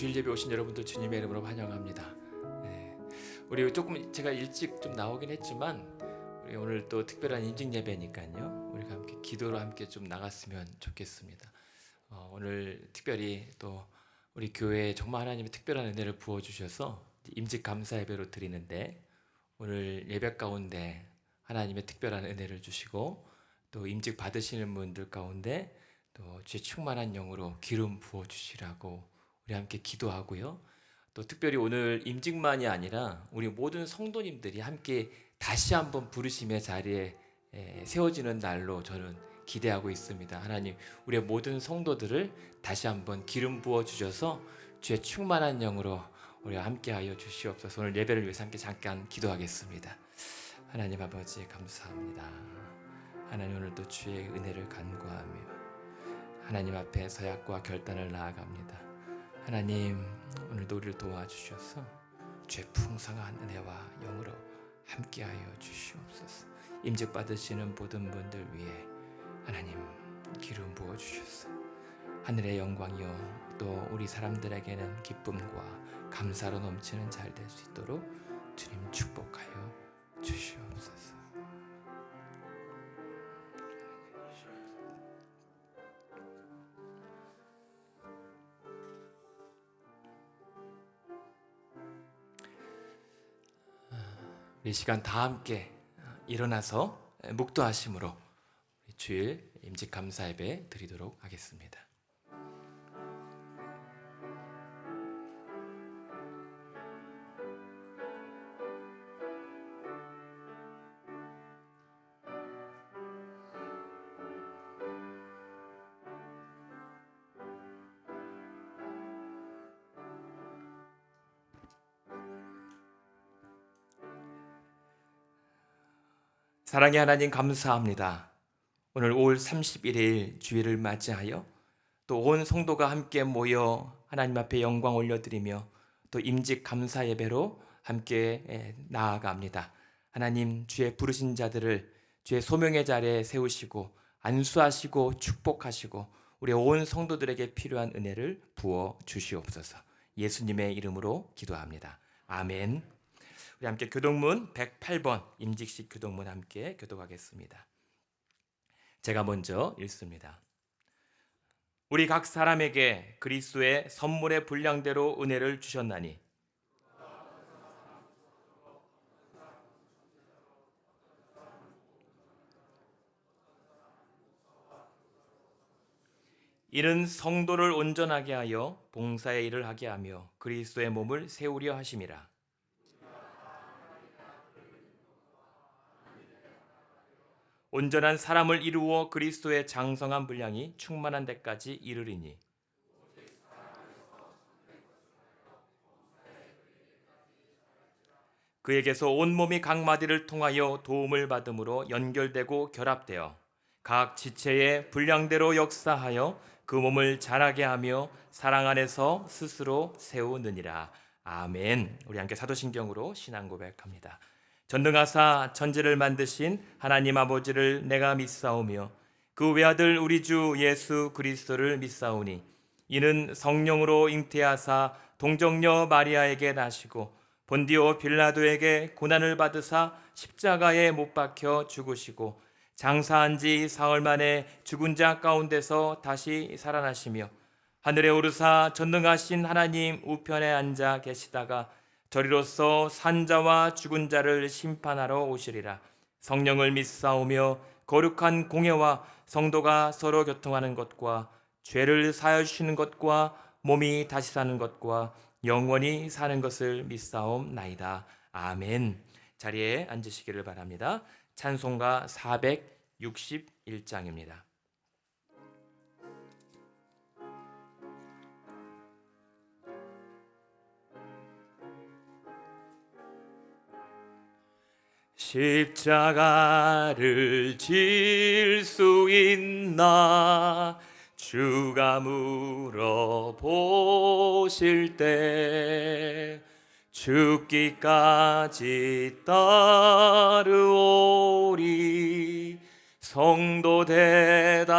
주일 예배 오신 여러분들 주님의 이름으로 환영합니다. 우리 조금 제가 일찍 좀 나오긴 했지만 우리 오늘 또 특별한 인증 예배니까요. 우리가 함께 기도로 함께 좀 나갔으면 좋겠습니다. 오늘 특별히 또 우리 교회에 정말 하나님의 특별한 은혜를 부어 주셔서 임직 감사 예배로 드리는데 오늘 예배 가운데 하나님의 특별한 은혜를 주시고 또 임직 받으시는 분들 가운데 또 주의 충만한 영으로 기름 부어 주시라고 우리 함께 기도하고요. 또 특별히 오늘 임직만이 아니라 우리 모든 성도님들이 함께 다시 한번 부르심의 자리에 세워지는 날로 저는 기대하고 있습니다. 하나님, 우리의 모든 성도들을 다시 한번 기름 부어 주셔서 주의 충만한 영으로 우리와 함께하여 주시옵소서. 오늘 예배를 위해서 함께 잠깐 기도하겠습니다. 하나님 아버지 감사합니다. 하나님, 오늘도 주의 은혜를 간구하며 하나님 앞에 서약과 결단을 나아갑니다. 하나님, 오늘도 우리를 도와주셔서 주의 풍성한 은혜와 영으로 함께하여 주시옵소서. 임직 받으시는 모든 분들 위해 하나님 기름 부어 주셔서 하늘의 영광이요 또 우리 사람들에게는 기쁨과 감사로 넘치는 잘 될 수 있도록 주님 축복하여 주시옵소서. 이 시간 다 함께 일어나서 묵도하심으로 주일 임직 감사 예배 드리도록 하겠습니다. 사랑의 하나님 감사합니다. 오늘 5월 31일 주일을 맞이하여 또 온 성도가 함께 모여 하나님 앞에 영광 올려드리며 또 임직 감사 예배로 함께 나아갑니다. 하나님, 주의 부르신 자들을 주의 소명의 자리에 세우시고 안수하시고 축복하시고 우리 온 성도들에게 필요한 은혜를 부어 주시옵소서. 예수님의 이름으로 기도합니다. 아멘. 우리 함께 교동문 108번 임직식 교동문 함께 교독하겠습니다. 제가 먼저 읽습니다. 우리 각 사람에게 그리스도의 선물의 분량대로 은혜를 주셨나니 이는 성도를 온전하게 하여 봉사의 일을 하게 하며 그리스도의 몸을 세우려 하심이라. 온전한 사람을 이루어 그리스도의 장성한 분량이 충만한 데까지 이르리니 그에게서 온몸이 각 마디를 통하여 도움을 받음으로 연결되고 결합되어 각 지체의 분량대로 역사하여 그 몸을 자라게 하며 사랑 안에서 스스로 세우느니라. 아멘. 우리 함께 사도신경으로 신앙 고백합니다. 전능하사 천지를 만드신 하나님 아버지를 내가 믿사오며 그 외아들 우리 주 예수 그리스도를 믿사오니 이는 성령으로 잉태하사 동정녀 마리아에게 나시고 본디오 빌라도에게 고난을 받으사 십자가에 못 박혀 죽으시고 장사한 지 사흘 만에 죽은 자 가운데서 다시 살아나시며 하늘에 오르사 전능하신 하나님 우편에 앉아 계시다가 저리로서 산자와 죽은 자를 심판하러 오시리라. 성령을 믿사오며 거룩한 공예와 성도가 서로 교통하는 것과 죄를 사하여 주시는 것과 몸이 다시 사는 것과 영원히 사는 것을 믿사옵나이다. 아멘. 자리에 앉으시기를 바랍니다. 찬송가 461장입니다. 십자가를 질 수 있나 주가 물어보실 때 죽기까지 따르오리 성도 대답하였다.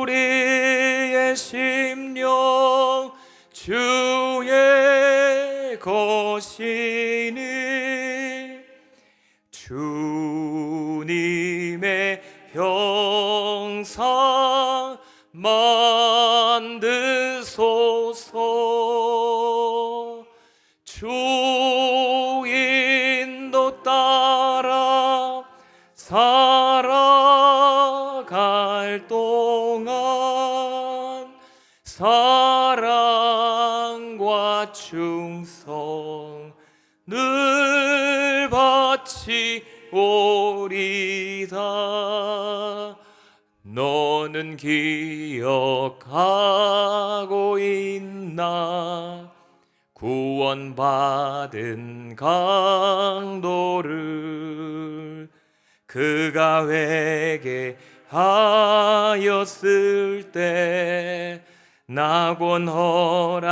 우리의 심령 주의 것이니 주님의 형상 만드소서. 주 인도 따라 살아갈 동안 사랑과 충성 늘 바치오리다. 너는 기억하고 있나 구원받은 강도를 그가 회개하였을 때 낙원 허락받았다.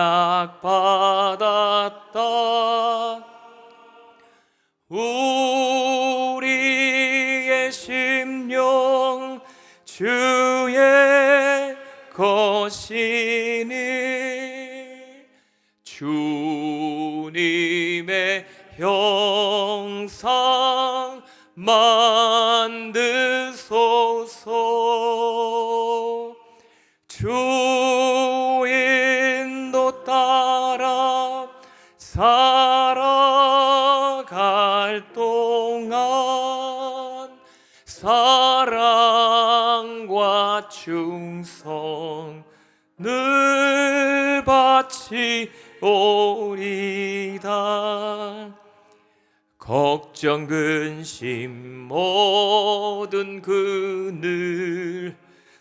우리의 심령 주의 것이니 주님의 형상 만드소서. 주 인도 따라 살아갈 동안 사랑과 충성 늘 바치오리다. 걱정 근심 모든 그늘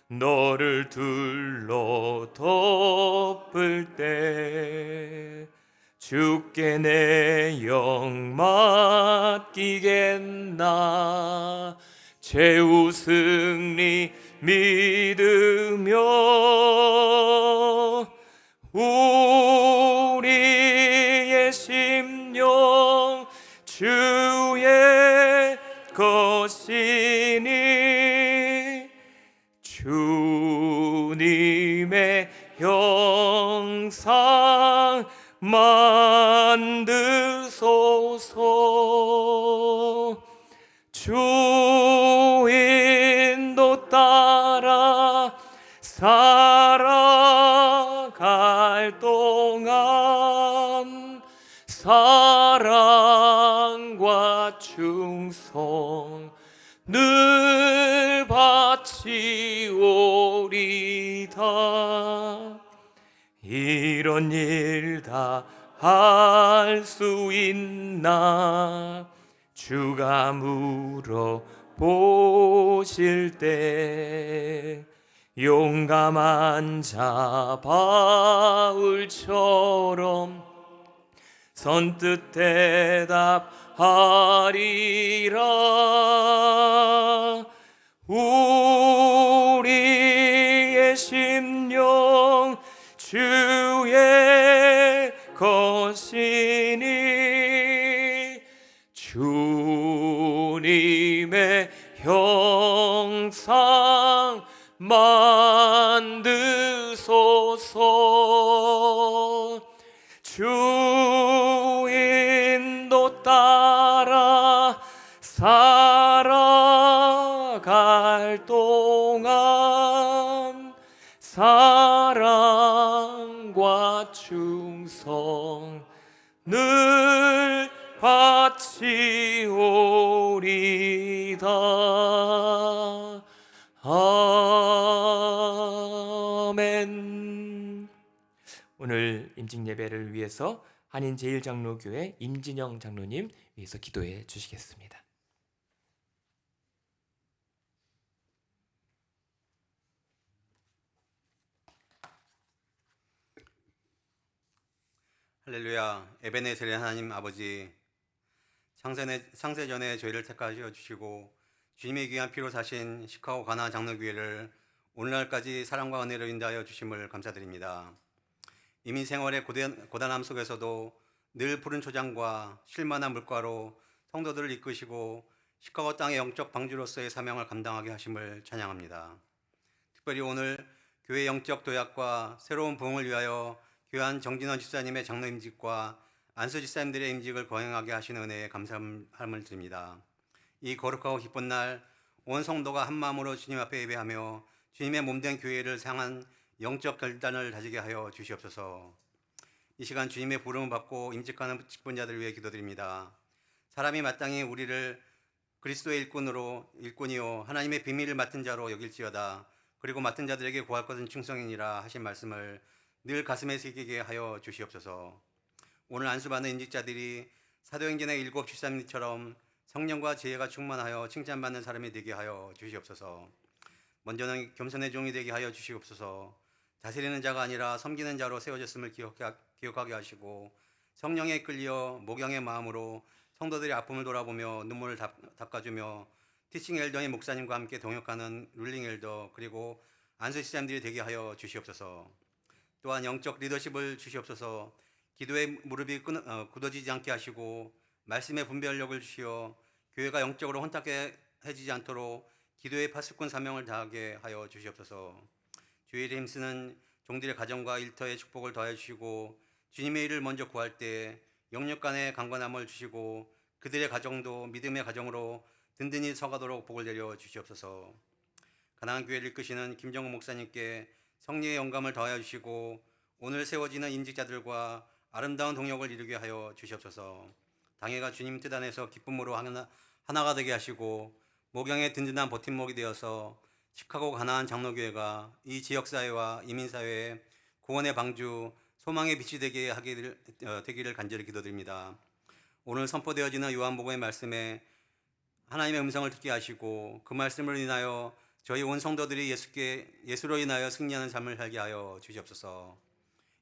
너를 둘러 덮을 때 주께 내 영 맡기겠나. 최후 승리 믿으며 우리의 심령 주의 것이니 주님의 형상 만드소서. 주 인도 따라 살아갈 동안 사랑과 충성 늘 바치오리다. 이런 일 다 할 수 있나 주가 물어보실 때 용감한 자 바울처럼 선뜻 대답하리라. 우리의 심령 주의 것이니 주님의 형상 만드소서. 주 인도 따라 살아갈 동안 사랑과 충성 늘 바치오리다. 아멘. 오늘 임직 예배를 위해서 한인 제1장로교회 임진영 장로님 위해서 기도해 주시겠습니다. 할렐루야. 에베네셀의 하나님 아버지, 상세전에 저희를 택하여 주시고 주님의 귀한 피로 사신 시카고 가나 장로교회를 오늘날까지 사랑과 은혜로 인도하여 주심을 감사드립니다. 이민 생활의 고단함 속에서도 늘 푸른 초장과 쉴만한 물가로 성도들을 이끄시고 시카고 땅의 영적 방주로서의 사명을 감당하게 하심을 찬양합니다. 특별히 오늘 교회 영적 도약과 새로운 부흥을 위하여 교한 정진원 집사님의 장로 임직과 안수 집사님들의 임직을 거행하게 하시는 은혜에 감사함을 드립니다. 이 거룩하고 기쁜 날 온 성도가 한 마음으로 주님 앞에 예배하며 주님의 몸된 교회를 향한 영적 결단을 다지게 하여 주시옵소서. 이 시간 주님의 부름을 받고 임직하는 직분자들을 위해 기도드립니다. 사람이 마땅히 우리를 그리스도의 일꾼이요 하나님의 비밀을 맡은 자로 여길지어다. 그리고 맡은 자들에게 구할 것은 충성이니라 하신 말씀을 늘 가슴에 새기게 하여 주시옵소서. 오늘 안수받는 임직자들이 사도행전의 7 집사님처럼 성령과 지혜가 충만하여 칭찬받는 사람이 되게 하여 주시옵소서. 먼저는 겸손의 종이 되게 하여 주시옵소서. 다스리는 자가 아니라 섬기는 자로 세워졌음을 기억하게 하시고 성령에 끌려 목양의 마음으로 성도들의 아픔을 돌아보며 눈물을 닦아주며 티칭 엘더의 목사님과 함께 동역하는 룰링 엘더 그리고 안수 집사님들이 되게 하여 주시옵소서. 또한 영적 리더십을 주시옵소서. 기도의 무릎이 굳어지지 않게 하시고 말씀의 분별력을 주시어 교회가 영적으로 혼탁해지지 않도록 기도의 파수꾼 사명을 다하게 하여 주시옵소서. 주의 일에 힘쓰는 종들의 가정과 일터에 축복을 더해 주시고 주님의 일을 먼저 구할 때 영역 간의 강건함을 주시고 그들의 가정도 믿음의 가정으로 든든히 서가도록 복을 내려 주시옵소서. 가나안 교회를 이끄시는 김정우 목사님께 성령의 영감을 더하여 주시고 오늘 세워지는 임직자들과 아름다운 동역을 이루게 하여 주시옵소서. 당회가 주님 뜻 안에서 기쁨으로 하나가 되게 하시고 목양의 든든한 버팀목이 되어서 시카고 가나안 장로교회가 이 지역사회와 이민사회의 구원의 방주, 소망의 빛이 되기를 간절히 기도드립니다. 오늘 선포되어지는 요한복음의 말씀에 하나님의 음성을 듣게 하시고 그 말씀을 인하여 저희 온 성도들이 예수로 인하여 승리하는 삶을 살게 하여 주시옵소서.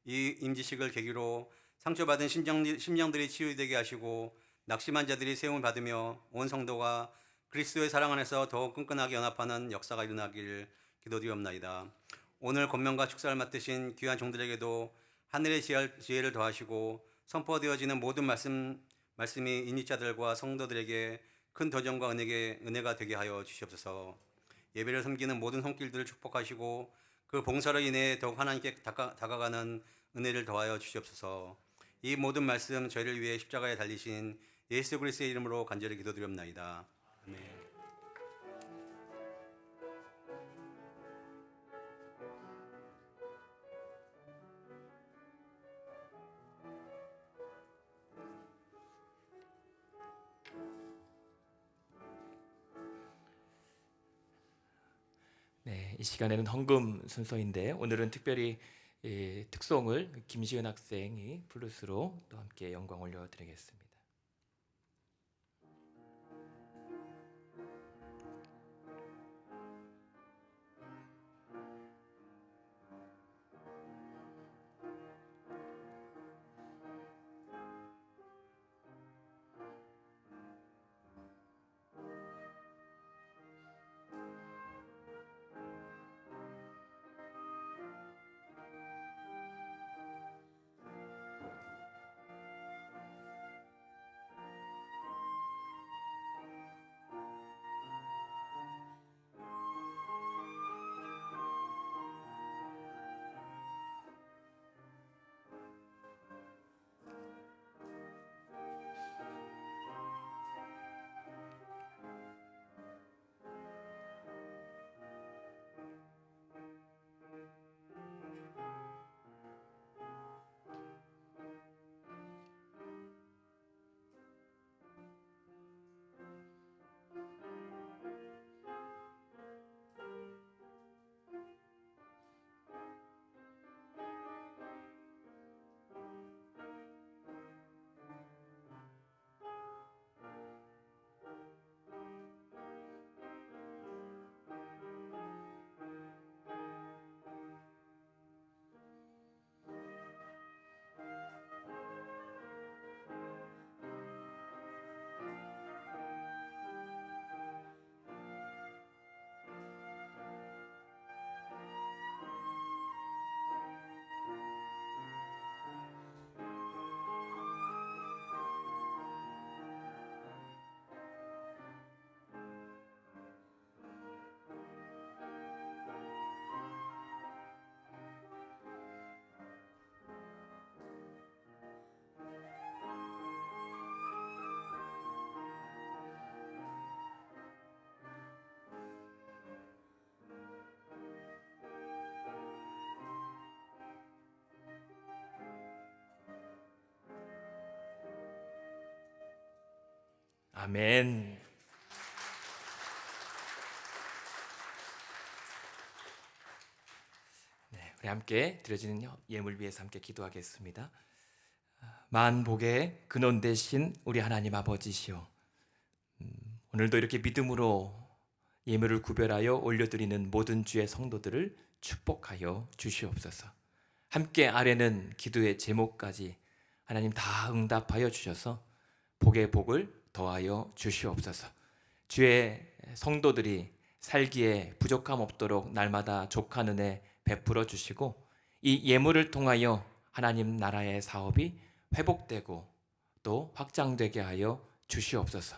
이 임지식을 계기로 상처받은 심령들이 치유되게 하시고 낙심한 자들이 세움을 받으며 온 성도가 그리스도의 사랑 안에서 더욱 끈끈하게 연합하는 역사가 일어나길 기도드리옵나이다. 오늘 권면과 축사를 맡으신 귀한 종들에게도 하늘의 지혜를 더하시고 선포되어지는 모든 말씀이 인직자들과 성도들에게 큰 도전과 은혜가 되게 하여 주시옵소서. 예배를 섬기는 모든 손길들을 축복하시고 그 봉사로 인해 더욱 하나님께 다가가는 은혜를 더하여 주시옵소서. 이 모든 말씀 저희를 위해 십자가에 달리신 예수 그리스도의 이름으로 간절히 기도드리옵나이다. 아멘. 네, 이 시간에는 헌금 순서인데 오늘은 특별히 이 특송을 김시은 학생이 플루스로 또 함께 영광 올려드리겠습니다. 아멘. 네, 우리 함께 드려지는 예물 위해서 함께 기도하겠습니다. 만복의 근원 되신 우리 하나님 아버지시오, 오늘도 이렇게 믿음으로 예물을 구별하여 올려드리는 모든 주의 성도들을 축복하여 주시옵소서. 함께 아뢰는 기도의 제목까지 하나님 다 응답하여 주셔서 복의 복을 더하여 주시옵소서. 주의 성도들이 살기에 부족함 없도록 날마다 족한 은혜 베풀어 주시고, 이 예물을 통하여 하나님 나라의 사업이 회복되고 또 확장되게 하여 주시옵소서.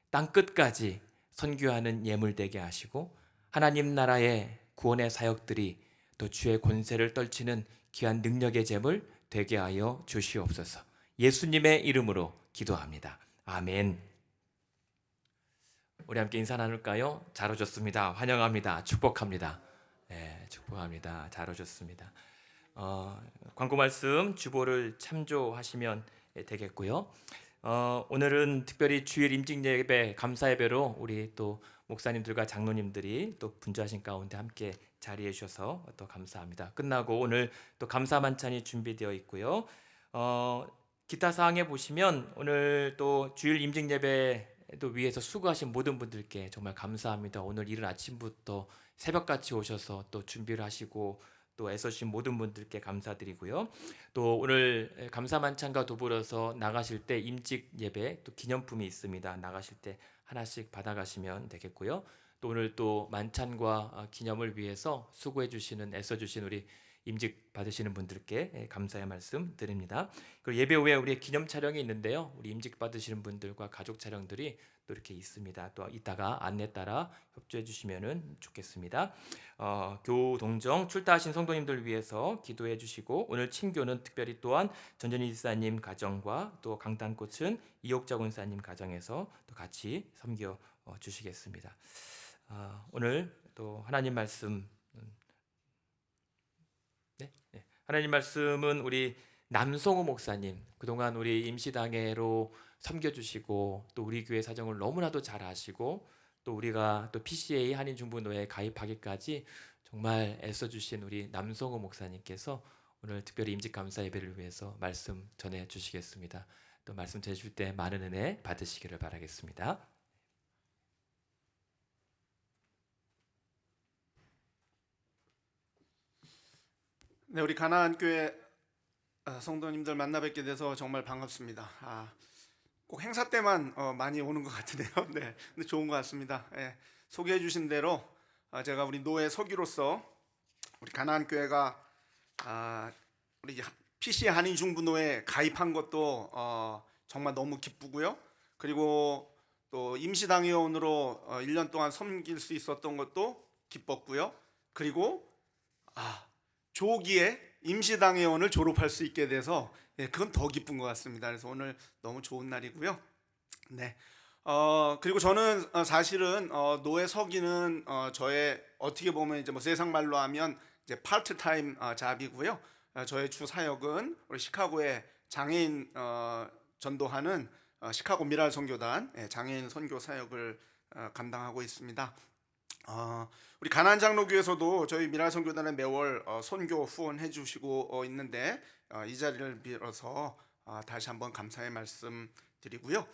땅끝까지 선교하는 예물 되게 하시고, 하나님 나라의 구원의 사역들이 또 주의 권세를 떨치는 귀한 능력의 제물 되게 하여 주시옵소서. 예수님의 이름으로 기도합니다. 아멘. 우리 함께 인사 나눌까요? 잘 오셨습니다. 환영합니다. 축복합니다. 네, 축복합니다. 잘 오셨습니다. 광고 말씀 주보를 참조하시면 되겠고요. 오늘은 특별히 주일 임직 예배 감사 예배로 우리 또 목사님들과 장로님들이 또 분주하신 가운데 함께 자리해 주셔서 또 감사합니다. 끝나고 오늘 또 감사 만찬이 준비되어 있고요. 기타 사항에 보시면 오늘 또 주일 임직 예배도 위해서 수고하신 모든 분들께 정말 감사합니다. 오늘 이른 아침부터 새벽같이 오셔서 또 준비를 하시고 또 애써주신 모든 분들께 감사드리고요. 또 오늘 감사 만찬과 더불어서 나가실 때 임직 예배 또 기념품이 있습니다. 나가실 때 하나씩 받아가시면 되겠고요. 또 오늘 또 만찬과 기념을 위해서 수고해 주시는, 애써 주신 우리 임직 받으시는 분들께 감사의 말씀 드립니다. 그리고 예배 후에 우리 기념 촬영이 있는데요. 우리 임직 받으시는 분들과 가족 촬영들이 또 이렇게 있습니다. 또 이따가 안내 따라 협조해 주시면 좋겠습니다. 교동정 출타하신 성도님들 위해서 기도해 주시고, 오늘 친교는 특별히 또한 전전희 지사님 가정과 또 강단꽃은 이옥자 권사님 가정에서 또 같이 섬겨 주시겠습니다. 오늘 또 하나님 말씀, 하나님 말씀은 우리 남성호 목사님, 그동안 우리 임시당회로 섬겨주시고 또 우리 교회 사정을 너무나도 잘 아시고 또 우리가 또 PCA 한인중부노회에 가입하기까지 정말 애써주신 우리 남성호 목사님께서 오늘 특별히 임직 감사 예배를 위해서 말씀 전해 주시겠습니다. 또 말씀 전해 주실 때 많은 은혜 받으시기를 바라겠습니다. 네, 우리 가나안교회 성도님들 만나 뵙게 돼서 정말 반갑습니다. 꼭 행사 때만 많이 오는 것 같은데요. 네, 근데 좋은 것 같습니다. 소개해 주신 대로 제가 우리 노회 서기로서 우리 가나안교회가 우리 PC 한인중부노회에 가입한 것도 정말 너무 기쁘고요. 그리고 또 임시당회원으로 1년 동안 섬길 수 있었던 것도 기뻤고요. 그리고 조기에 임시당회원을 졸업할 수 있게 돼서 그건 더 기쁜 것 같습니다. 그래서 오늘 너무 좋은 날이고요. 네. 그리고 저는 사실은 노회 서기는 저의 어떻게 보면 이제 뭐 세상 말로 하면 이제 파트타임 잡이고요. 저의 주 사역은 우리 시카고의 장애인 전도하는 시카고 미랄 선교단 장애인 선교 사역을 감당하고 있습니다. 우리 가나안 장로교에서도 저희 미랄 선교단에 매월 선교 후원해 주시고 있는데 이 자리를 빌어서 다시 한번 감사의 말씀 드리고요.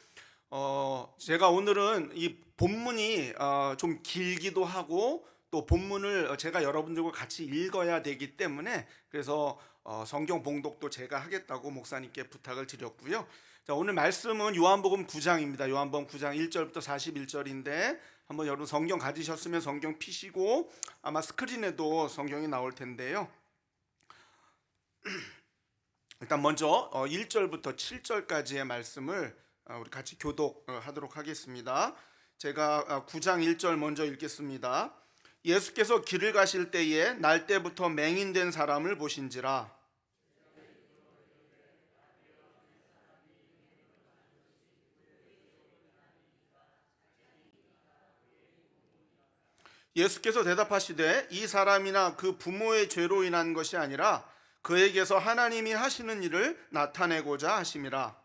제가 오늘은 이 본문이 좀 길기도 하고 또 본문을 제가 여러분들과 같이 읽어야 되기 때문에 그래서 성경 봉독도 제가 하겠다고 목사님께 부탁을 드렸고요. 자, 오늘 말씀은 요한복음 9장입니다. 요한복음 9장 1절부터 41절인데 한번 여러분 성경 가지셨으면 성경 피시고 아마 스크린에도 성경이 나올 텐데요. 일단 먼저 1절부터 7절까지의 말씀을 우리 같이 교독하도록 하겠습니다. 제가 9장 1절 먼저 읽겠습니다. 예수께서 길을 가실 때에 날 때부터 맹인된 사람을 보신지라. 예수께서 대답하시되 이 사람이나 그 부모의 죄로 인한 것이 아니라 그에게서 하나님이 하시는 일을 나타내고자 하심이라.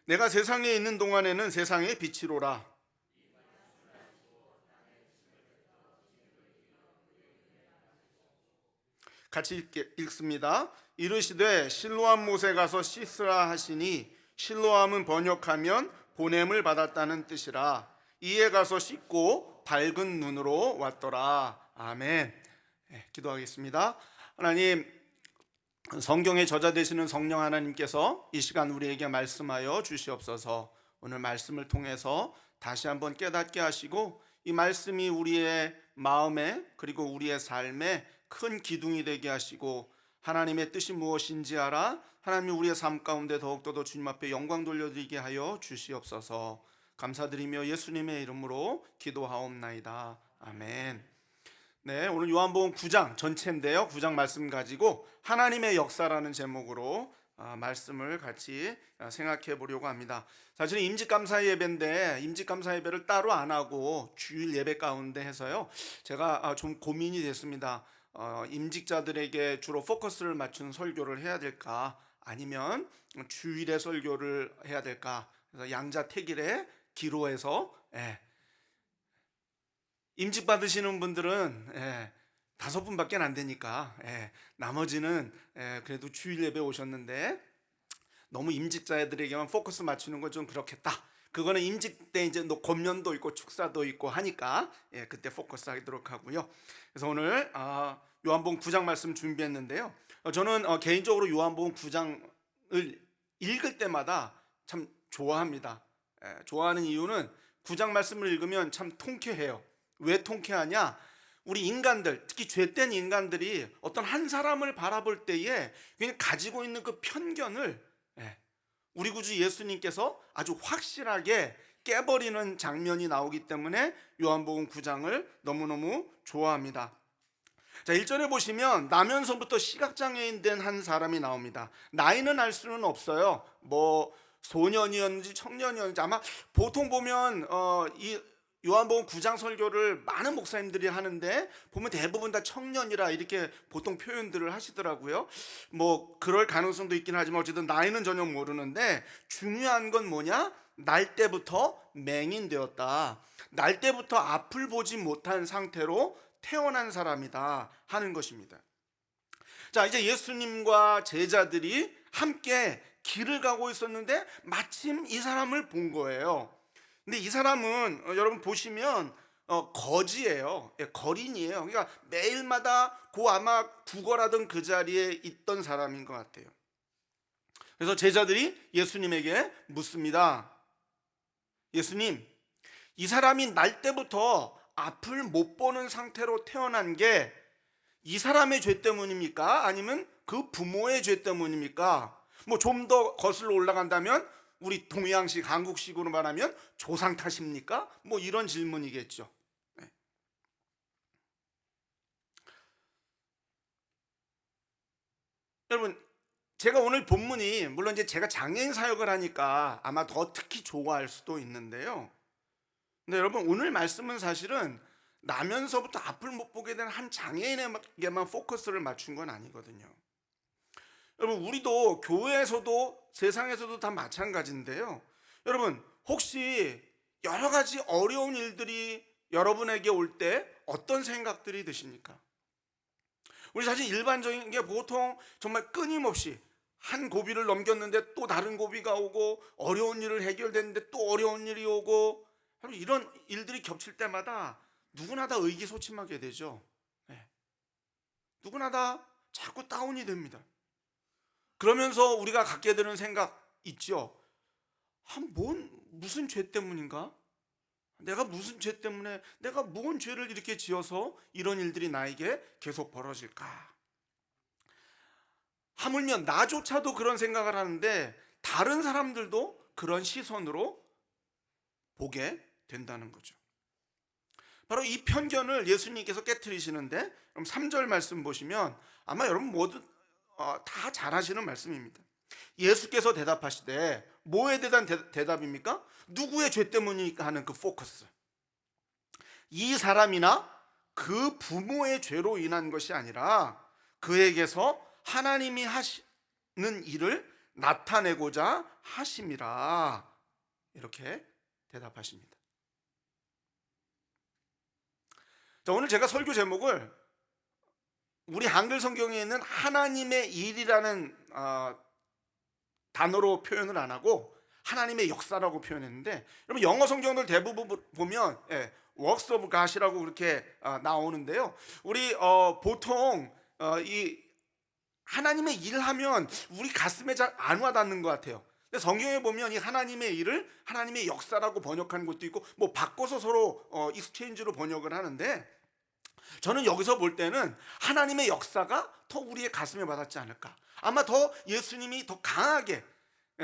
내가 세상에 있는 동안에는 세상의 빛이로라. 같이 읽습니다. 이르시되 실로암 못에 가서 씻으라 하시니 실로암은 번역하면 보냄을 받았다는 뜻이라. 이에 가서 씻고 밝은 눈으로 왔더라. 아멘. 기도하겠습니다. 하나님, 성경의 저자 되시는 성령 하나님께서 이 시간 우리에게 말씀하여 주시옵소서. 오늘 말씀을 통해서 다시 한번 깨닫게 하시고 이 말씀이 우리의 마음에 그리고 우리의 삶에 큰 기둥이 되게 하시고 하나님의 뜻이 무엇인지 알아 하나님이 우리의 삶 가운데 더욱더 더 주님 앞에 영광 돌려드리게 하여 주시옵소서. 감사드리며 예수님의 이름으로 기도하옵나이다. 아멘. 네, 오늘 요한복음 9장 전체인데요. 9장 말씀 가지고 하나님의 역사라는 제목으로 말씀을 같이 생각해 보려고 합니다. 사실은 임직감사 예배인데 임직감사 예배를 따로 안 하고 주일 예배 가운데 해서요. 제가 좀 고민이 됐습니다. 임직자들에게 주로 포커스를 맞춘 설교를 해야 될까 아니면 주일에 설교를 해야 될까. 그래서 양자택일에 기로해서 임직 받으시는 분들은 5분밖에 안 되니까 나머지는 그래도 주일 예배 오셨는데 너무 임직자들에게만 포커스 맞추는 건 좀 그렇겠다. 그거는 임직 때 이제 권면도 있고 축사도 있고 하니까 그때 포커스 하도록 하고요. 그래서 오늘 요한복음 9장 말씀 준비했는데요. 저는 개인적으로 요한복음 9장을 읽을 때마다 참 좋아합니다. 좋아하는 이유는 9장 말씀을 읽으면 참 통쾌해요. 왜 통쾌하냐? 우리 인간들, 특히 죄된 인간들이 어떤 한 사람을 바라볼 때에 그냥 가지고 있는 그 편견을 우리 구주 예수님께서 아주 확실하게 깨버리는 장면이 나오기 때문에 요한복음 9장을 너무너무 좋아합니다. 자, 1절에 보시면 나면서부터 시각장애인 된 한 사람이 나옵니다. 나이는 알 수는 없어요. 뭐 소년이었는지 청년이었는지 아마 보통 보면 이 요한복음 9장 설교를 많은 목사님들이 하는데 보면 대부분 다 청년이라 이렇게 보통 표현들을 하시더라고요. 뭐 그럴 가능성도 있긴 하지만 어쨌든 나이는 전혀 모르는데 중요한 건 뭐냐? 날 때부터 맹인되었다. 날 때부터 앞을 보지 못한 상태로 태어난 사람이다 하는 것입니다. 자, 이제 예수님과 제자들이 함께 길을 가고 있었는데 마침 이 사람을 본 거예요. 근데 이 사람은 여러분 보시면 거지예요. 거린이에요. 그러니까 매일마다 아마 구걸하던 그 자리에 있던 사람인 것 같아요. 그래서 제자들이 예수님에게 묻습니다. 예수님, 이 사람이 날 때부터 앞을 못 보는 상태로 태어난 게 이 사람의 죄 때문입니까? 아니면 그 부모의 죄 때문입니까? 뭐 좀 더 거슬러 올라간다면 우리 동양식 한국식으로 말하면 조상 탓입니까? 뭐 이런 질문이겠죠. 여러분, 제가 오늘 본문이 물론 이제 제가 장애인 사역을 하니까 아마 더 특히 좋아할 수도 있는데요. 근데 여러분, 오늘 말씀은 사실은 나면서부터 앞을 못 보게 된 한 장애인에게만 포커스를 맞춘 건 아니거든요. 여러분, 우리도 교회에서도 세상에서도 다 마찬가지인데요. 여러분, 혹시 여러 가지 어려운 일들이 여러분에게 올 때 어떤 생각들이 드십니까? 우리 사실 일반적인 게 보통 정말 끊임없이 한 고비를 넘겼는데 또 다른 고비가 오고 어려운 일을 해결됐는데 또 어려운 일이 오고 이런 일들이 겹칠 때마다 누구나 다 의기소침하게 되죠. 누구나 다 자꾸 다운이 됩니다. 그러면서 우리가 갖게 되는 생각 있죠. 무슨 죄 때문인가? 내가 무슨 죄 때문에 내가 무슨 죄를 이렇게 지어서 이런 일들이 나에게 계속 벌어질까? 하물며 나조차도 그런 생각을 하는데 다른 사람들도 그런 시선으로 보게 된다는 거죠. 바로 이 편견을 예수님께서 깨트리시는데, 그럼 3절 말씀 보시면 아마 여러분 모두 다 잘 아시는 말씀입니다. 예수께서 대답하시되, 뭐에 대한 대답입니까? 누구의 죄 때문이니까 하는 그 포커스. 이 사람이나 그 부모의 죄로 인한 것이 아니라 그에게서 하나님이 하시는 일을 나타내고자 하심이라. 이렇게 대답하십니다. 자, 오늘 제가 설교 제목을 우리 한글 성경에 있는 하나님의 일이라는 단어로 표현을 안 하고 하나님의 역사라고 표현했는데, 여러분 영어 성경들 대부분 보면 works of God이라고 그렇게 나오는데요. 우리 보통 이 하나님의 일을 하면 우리 가슴에 잘 안 와닿는 것 같아요. 근데 성경에 보면 이 하나님의 일을 하나님의 역사라고 번역하는 것도 있고, 뭐 바꿔서 서로 익스체인지로 번역을 하는데, 저는 여기서 볼 때는 하나님의 역사가 더 우리의 가슴에 와닿지 않을까. 아마 더 예수님이 더 강하게,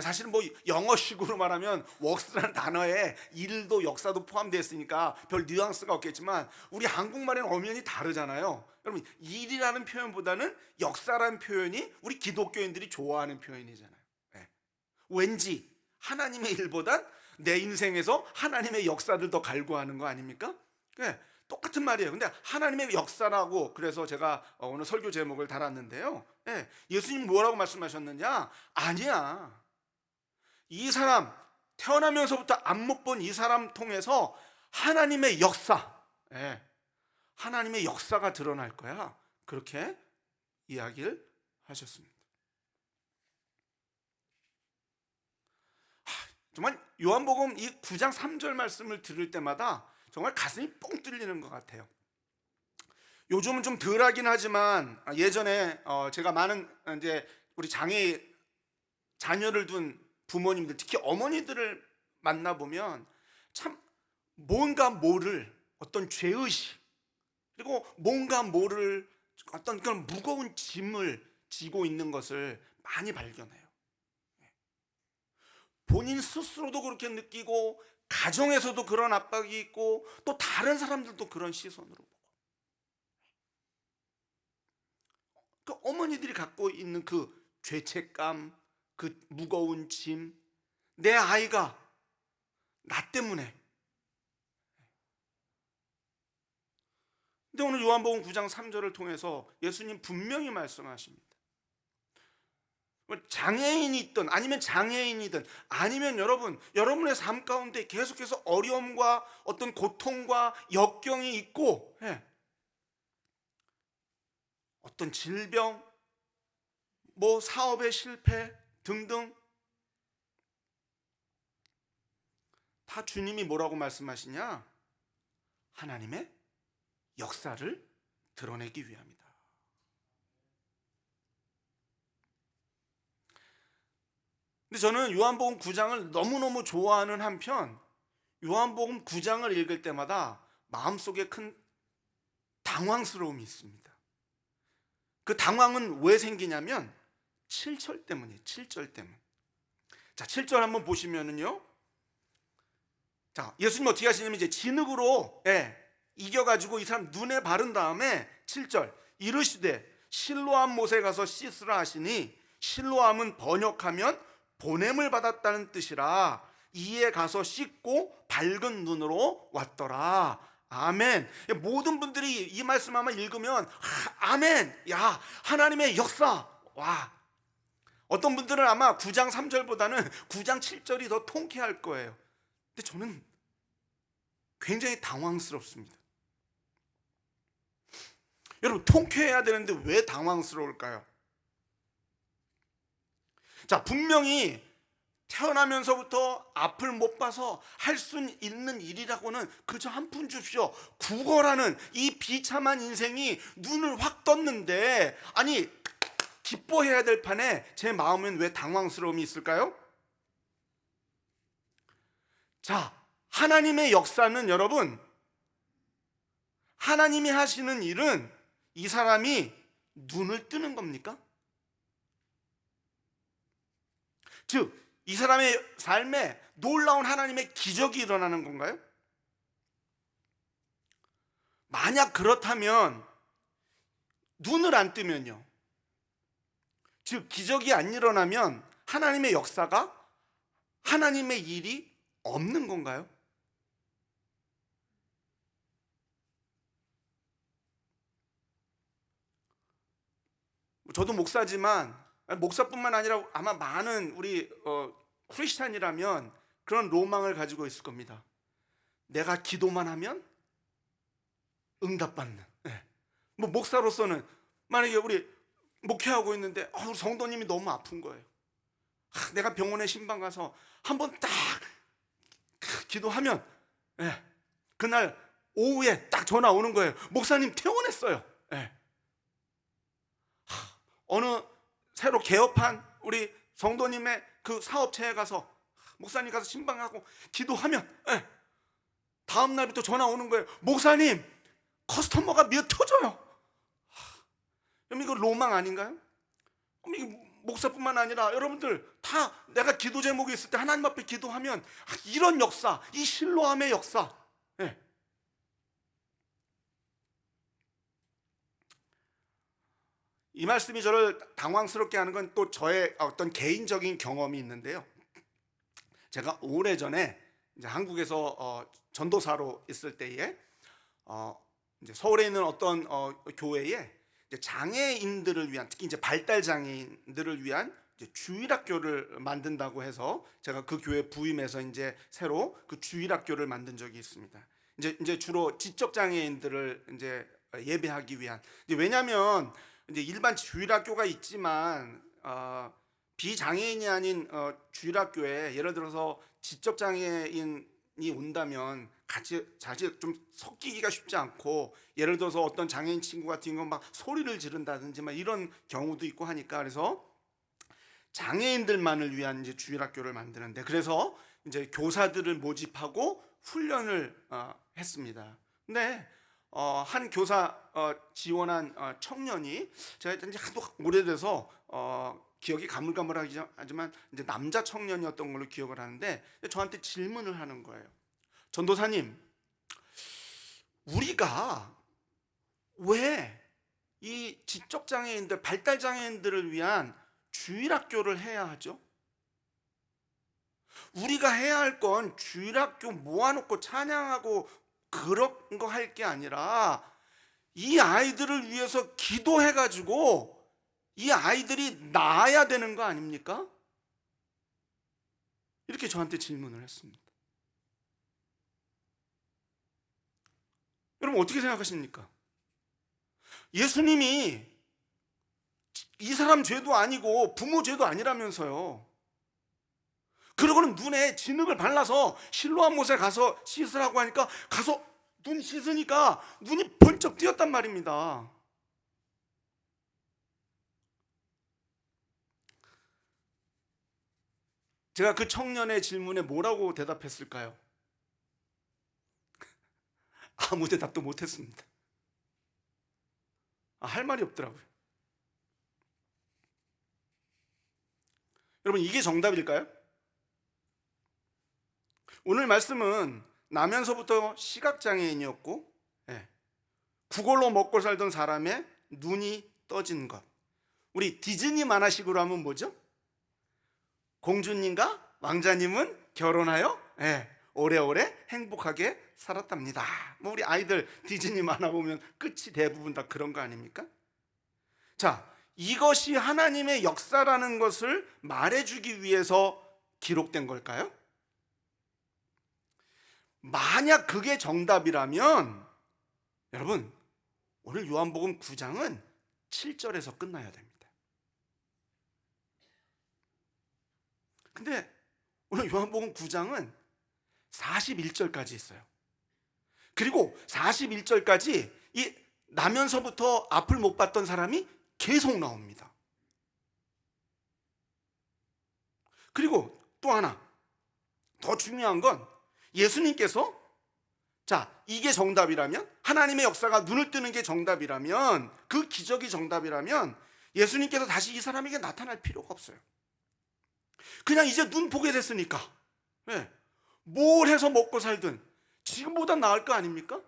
사실은 뭐 영어식으로 말하면 works라는 단어에 일도 역사도 포함되어 있으니까 별 뉘앙스가 없겠지만, 우리 한국말에는 엄연히 다르잖아요. 여러분, 일이라는 표현보다는 역사라는 표현이 우리 기독교인들이 좋아하는 표현이잖아요. 왠지 하나님의 일보단 내 인생에서 하나님의 역사를 더 갈구하는 거 아닙니까? 똑같은 말이에요. 근데 하나님의 역사라고, 그래서 제가 오늘 설교 제목을 달았는데요. 예수님 뭐라고 말씀하셨느냐? 아니야, 이 사람 태어나면서부터 안 못 본 이 사람 통해서 하나님의 역사, 하나님의 역사가 드러날 거야. 그렇게 이야기를 하셨습니다. 정말 요한복음 이 9장 3절 말씀을 들을 때마다 정말 가슴이 뻥 뚫리는 것 같아요. 요즘은 좀 덜하긴 하지만 예전에 제가 많은 이제 우리 장애 자녀를 둔 부모님들, 특히 어머니들을 만나보면 참 뭔가 모를 어떤 죄의식, 그리고 뭔가 모를 어떤 그런 무거운 짐을 지고 있는 것을 많이 발견해요. 본인 스스로도 그렇게 느끼고, 가정에서도 그런 압박이 있고, 또 다른 사람들도 그런 시선으로 보고, 그 어머니들이 갖고 있는 그 죄책감, 그 무거운 짐, 내 아이가 나 때문에. 근데 오늘 요한복음 9장 3절을 통해서 예수님 분명히 말씀하십니다. 장애인이 있든 아니면 장애인이든 아니면 여러분의 삶 가운데 계속해서 어려움과 어떤 고통과 역경이 있고, 어떤 질병, 뭐 사업의 실패 등등, 다 주님이 뭐라고 말씀하시냐? 하나님의 역사를 드러내기 위함이다. 근데 저는 요한복음 9장을 너무너무 좋아하는 한편, 요한복음 9장을 읽을 때마다 마음속에 큰 당황스러움이 있습니다. 그 당황은 왜 생기냐면 7절 때문이에요. 7절 때문. 자, 7절 한번 보시면은요. 자, 예수님 어떻게 하시냐면 이제 진흙으로 이겨가지고 이 사람 눈에 바른 다음에 7절 이르시되 실로암 못에 가서 씻으라 하시니, 실로암은 번역하면 보냄을 받았다는 뜻이라. 이에 가서 씻고 밝은 눈으로 왔더라. 아멘. 모든 분들이 이 말씀 아마 읽으면 아멘, 야, 하나님의 역사. 와. 어떤 분들은 아마 9장 3절보다는 9장 7절이 더 통쾌할 거예요. 근데 저는 굉장히 당황스럽습니다. 여러분, 통쾌해야 되는데 왜 당황스러울까요? 자, 분명히 태어나면서부터 앞을 못 봐서 할 수 있는 일이라고는 그저 한 푼 줍쇼, 국어라는 이 비참한 인생이 눈을 확 떴는데, 아니 기뻐해야 될 판에 제 마음엔 왜 당황스러움이 있을까요? 자, 하나님의 역사는 여러분, 하나님이 하시는 일은 이 사람이 눈을 뜨는 겁니까? 즉, 이 사람의 삶에 놀라운 하나님의 기적이 일어나는 건가요? 만약 그렇다면, 눈을 안 뜨면요, 즉 기적이 안 일어나면 하나님의 역사가, 하나님의 일이 없는 건가요? 저도 목사지만 목사뿐만 아니라 아마 많은 우리 크리스찬이라면 그런 로망을 가지고 있을 겁니다. 내가 기도만 하면 응답받는. 예. 뭐 목사로서는 만약에 우리 목회하고 있는데 우리 성도님이 너무 아픈 거예요. 내가 병원에 신방 가서 한번 딱 기도하면 그날 오후에 딱 전화 오는 거예요. 목사님 퇴원했어요. 어느 새로 개업한 우리 성도님의 그 사업체에 가서 목사님 가서 신방하고 기도하면 다음 날부터 전화 오는 거예요. 목사님 커스터머가 몇 터져요. 여러분 이거 로망 아닌가요? 이거 목사뿐만 아니라 여러분들 다 내가 기도 제목이 있을 때 하나님 앞에 기도하면 이런 역사, 이 실로암의 역사. 이 말씀이 저를 당황스럽게 하는 건 또 저의 어떤 개인적인 경험이 있는데요. 제가 오래전에 이제 한국에서 전도사로 있을 때에 이제 서울에 있는 어떤 교회에 이제 장애인들을 위한, 특히 이제 발달 장애인들을 위한 이제 주일학교를 만든다고 해서 제가 그 교회 부임해서 이제 새로 그 주일학교를 만든 적이 있습니다. 이제 주로 지적 장애인들을 이제 예배하기 위한. 이제 왜냐하면 이제 일반 주일학교가 있지만 비장애인이 아닌 주일학교에 예를 들어서 지적 장애인이 온다면 같이 사실 좀 섞이기가 쉽지 않고, 예를 들어서 어떤 장애인 친구 같은 건 막 소리를 지른다든지 막 이런 경우도 있고 하니까, 그래서 장애인들만을 위한 이제 주일학교를 만드는데, 그래서 이제 교사들을 모집하고 훈련을 했습니다. 근데 한 교사 지원한 청년이, 제가 이제 하도 오래돼서 기억이 가물가물하지만 이제 남자 청년이었던 걸로 기억을 하는데, 저한테 질문을 하는 거예요. 전도사님, 우리가 왜 이 지적 장애인들, 발달 장애인들을 위한 주일학교를 해야 하죠? 우리가 해야 할 건 주일학교 모아놓고 찬양하고 그런 거 할 게 아니라 이 아이들을 위해서 기도해가지고 이 아이들이 나아야 되는 거 아닙니까? 이렇게 저한테 질문을 했습니다. 여러분 어떻게 생각하십니까? 예수님이 이 사람 죄도 아니고 부모 죄도 아니라면서요. 그러고는 눈에 진흙을 발라서 실로암 못에 가서 씻으라고 하니까 가서 눈 씻으니까 눈이 번쩍 띄었단 말입니다. 제가 그 청년의 질문에 뭐라고 대답했을까요? 아무 대답도 못했습니다. 할 말이 없더라고요. 여러분 이게 정답일까요? 오늘 말씀은 나면서부터 시각장애인이었고 구걸로 먹고 살던 사람의 눈이 떠진 것. 우리 디즈니 만화식으로 하면 뭐죠? 공주님과 왕자님은 결혼하여 오래오래 행복하게 살았답니다. 뭐 우리 아이들 디즈니 만화 보면 끝이 대부분 다 그런 거 아닙니까? 자, 이것이 하나님의 역사라는 것을 말해주기 위해서 기록된 걸까요? 만약 그게 정답이라면 여러분 오늘 요한복음 9장은 7절에서 끝나야 됩니다. 근데 오늘 요한복음 9장은 41절까지 있어요. 그리고 41절까지 이 나면서부터 앞을 못 봤던 사람이 계속 나옵니다. 그리고 또 하나 더 중요한 건 예수님께서 이게 정답이라면, 하나님의 역사가 눈을 뜨는 게 정답이라면, 그 기적이 정답이라면 예수님께서 다시 이 사람에게 나타날 필요가 없어요. 그냥 이제 눈 보게 됐으니까 뭘 해서 먹고 살든 지금보다 나을 거 아닙니까?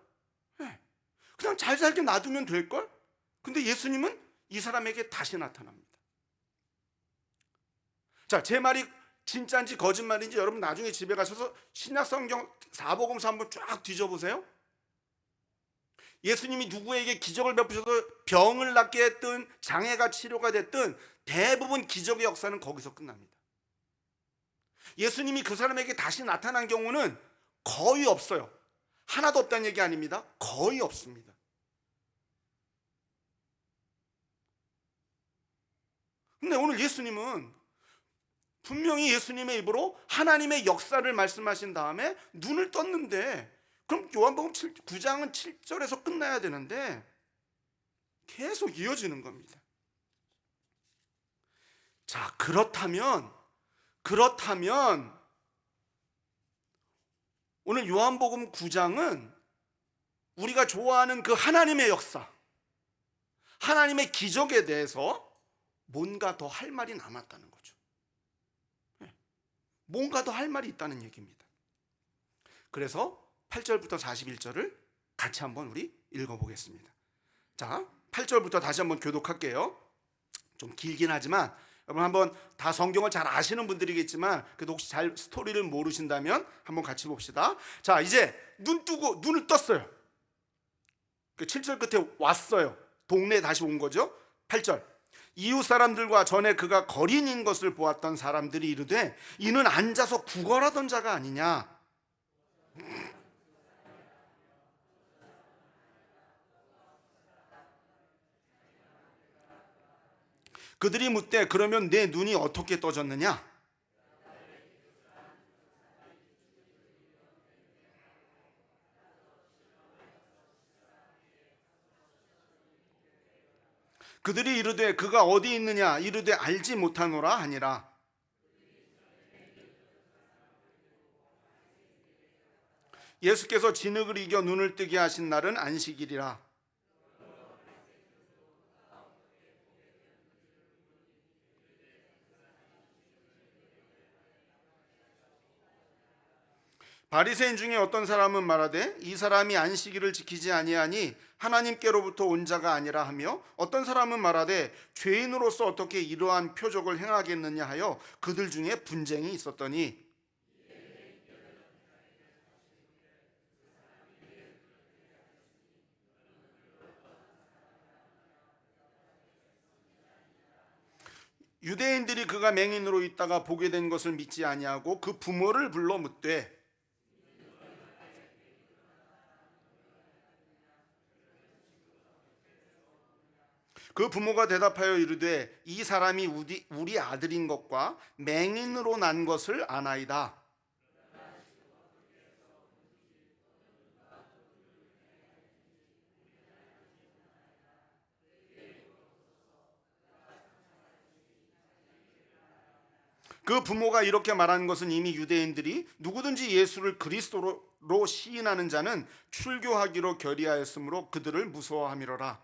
그냥 잘 살게 놔두면 될걸? 근데 예수님은 이 사람에게 다시 나타납니다. 제 말이 진짜인지 거짓말인지 여러분 나중에 집에 가셔서 신약성경 사복음서 한번 쫙 뒤져보세요. 예수님이 누구에게 기적을 베푸셔서 병을 낫게 했든 장애가 치료가 됐든 대부분 기적의 역사는 거기서 끝납니다. 예수님이 그 사람에게 다시 나타난 경우는 거의 없어요. 하나도 없다는 얘기 아닙니다. 거의 없습니다. 근데 오늘 예수님은 분명히 예수님의 입으로 하나님의 역사를 말씀하신 다음에 눈을 떴는데, 그럼 요한복음 9장은 7절에서 끝나야 되는데 계속 이어지는 겁니다. 자, 그렇다면 오늘 요한복음 9장은 우리가 좋아하는 그 하나님의 역사, 하나님의 기적에 대해서 뭔가 더 할 말이 남았다는 거죠. 뭔가 더 할 말이 있다는 얘기입니다. 그래서 8절부터 41절을 같이 한번 우리 읽어보겠습니다. 자, 8절부터 다시 한번 교독할게요. 좀 길긴 하지만 여러분 한번 다 성경을 잘 아시는 분들이겠지만 그래도 혹시 잘 스토리를 모르신다면 한번 같이 봅시다. 자, 이제 눈을 떴어요. 그 7절 끝에 왔어요. 동네에 다시 온 거죠. 8절. 이웃 사람들과 전에 그가 거린인 것을 보았던 사람들이 이르되 이는 앉아서 구걸하던 자가 아니냐. 그들이 묻되 그러면 내 눈이 어떻게 떠졌느냐? 그들이 이르되 그가 어디 있느냐? 이르되 알지 못하노라 하니라. 예수께서 진흙을 이겨 눈을 뜨게 하신 날은 안식일이라. 바리새인 중에 어떤 사람은 말하되 이 사람이 안식일을 지키지 아니하니 하나님께로부터 온 자가 아니라 하며, 어떤 사람은 말하되 죄인으로서 어떻게 이러한 표적을 행하겠느냐 하여 그들 중에 분쟁이 있었더니, 유대인들이 그가 맹인으로 있다가 보게 된 것을 믿지 아니하고 그 부모를 불러 묻되 그 부모가 대답하여 이르되 이 사람이 우리 아들인 것과 맹인으로 난 것을 아나이다. 그 부모가 이렇게 말하는 것은 이미 유대인들이 누구든지 예수를 그리스도로 시인하는 자는 출교하기로 결의하였으므로 그들을 무서워함이로라.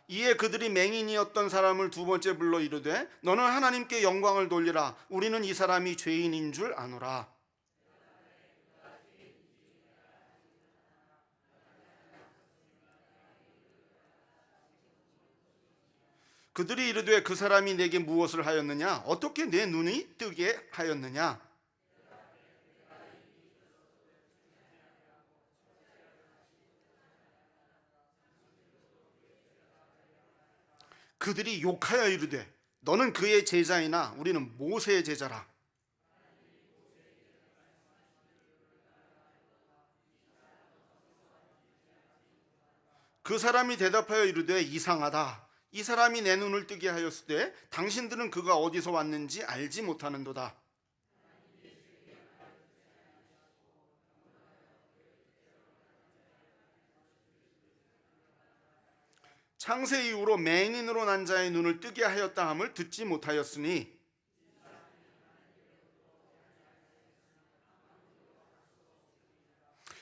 이에 그들이 맹인이었던 사람을 두 번째 불러 이르되 너는 하나님께 영광을 돌리라. 우리는 이 사람이 죄인인 줄 아노라. 그들이 이르되 그 사람이 내게 무엇을 하였느냐? 어떻게 내 눈이 뜨게 하였느냐? 그들이 욕하여 이르되 너는 그의 제자이나 우리는 모세의 제자라. 그 사람이 대답하여 이르되 이상하다. 이 사람이 내 눈을 뜨게 하였으되 당신들은 그가 어디서 왔는지 알지 못하는도다. 창세 이후로 맹인으로 난 자의 눈을 뜨게 하였다 함을 듣지 못하였으니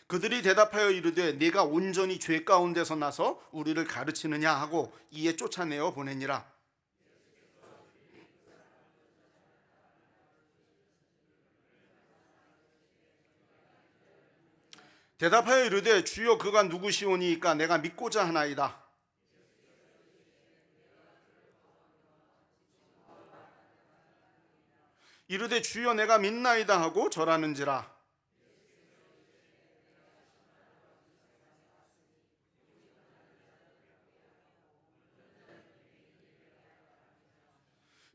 그들이 대답하여 이르되 네가 온전히 죄 가운데서 나서 우리를 가르치느냐 하고 이에 쫓아내어 보내니라. 대답하여 이르되 주여 그가 누구시오니이까 내가 믿고자 하나이다. 이르되 주여 내가 믿나이다 하고 절하는지라.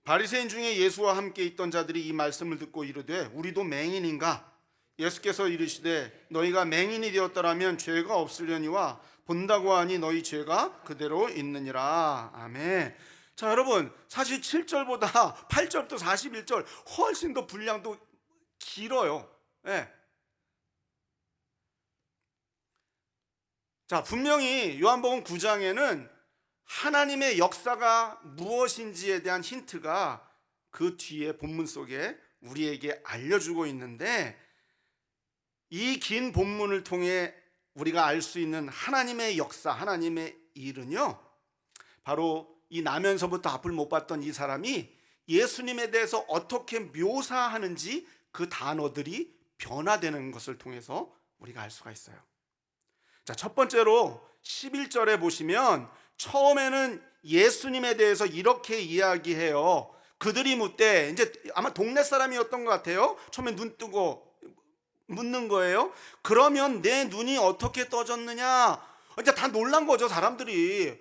바리새인 중에 예수와 함께 있던 자들이 이 말씀을 듣고 이르되 우리도 맹인인가? 예수께서 이르시되 너희가 맹인이 되었더라면 죄가 없으려니와 본다고 하니 너희 죄가 그대로 있느니라. 아멘. 자, 여러분, 사실 7절보다 8절부터 41절 훨씬 더 분량도 길어요. 예. 자, 분명히 요한복음 9장에는 하나님의 역사가 무엇인지에 대한 힌트가 그 뒤에 본문 속에 우리에게 알려주고 있는데, 이 긴 본문을 통해 우리가 알 수 있는 하나님의 역사, 하나님의 일은요, 바로 이 나면서부터 앞을 못 봤던 이 사람이 예수님에 대해서 어떻게 묘사하는지 그 단어들이 변화되는 것을 통해서 우리가 알 수가 있어요. 자, 첫 번째로 11절에 보시면 처음에는 예수님에 대해서 이렇게 이야기해요. 그들이 묻되, 이제 아마 동네 사람이었던 것 같아요. 처음에 눈 뜨고 묻는 거예요. 그러면 내 눈이 어떻게 떠졌느냐? 이제 다 놀란 거죠, 사람들이.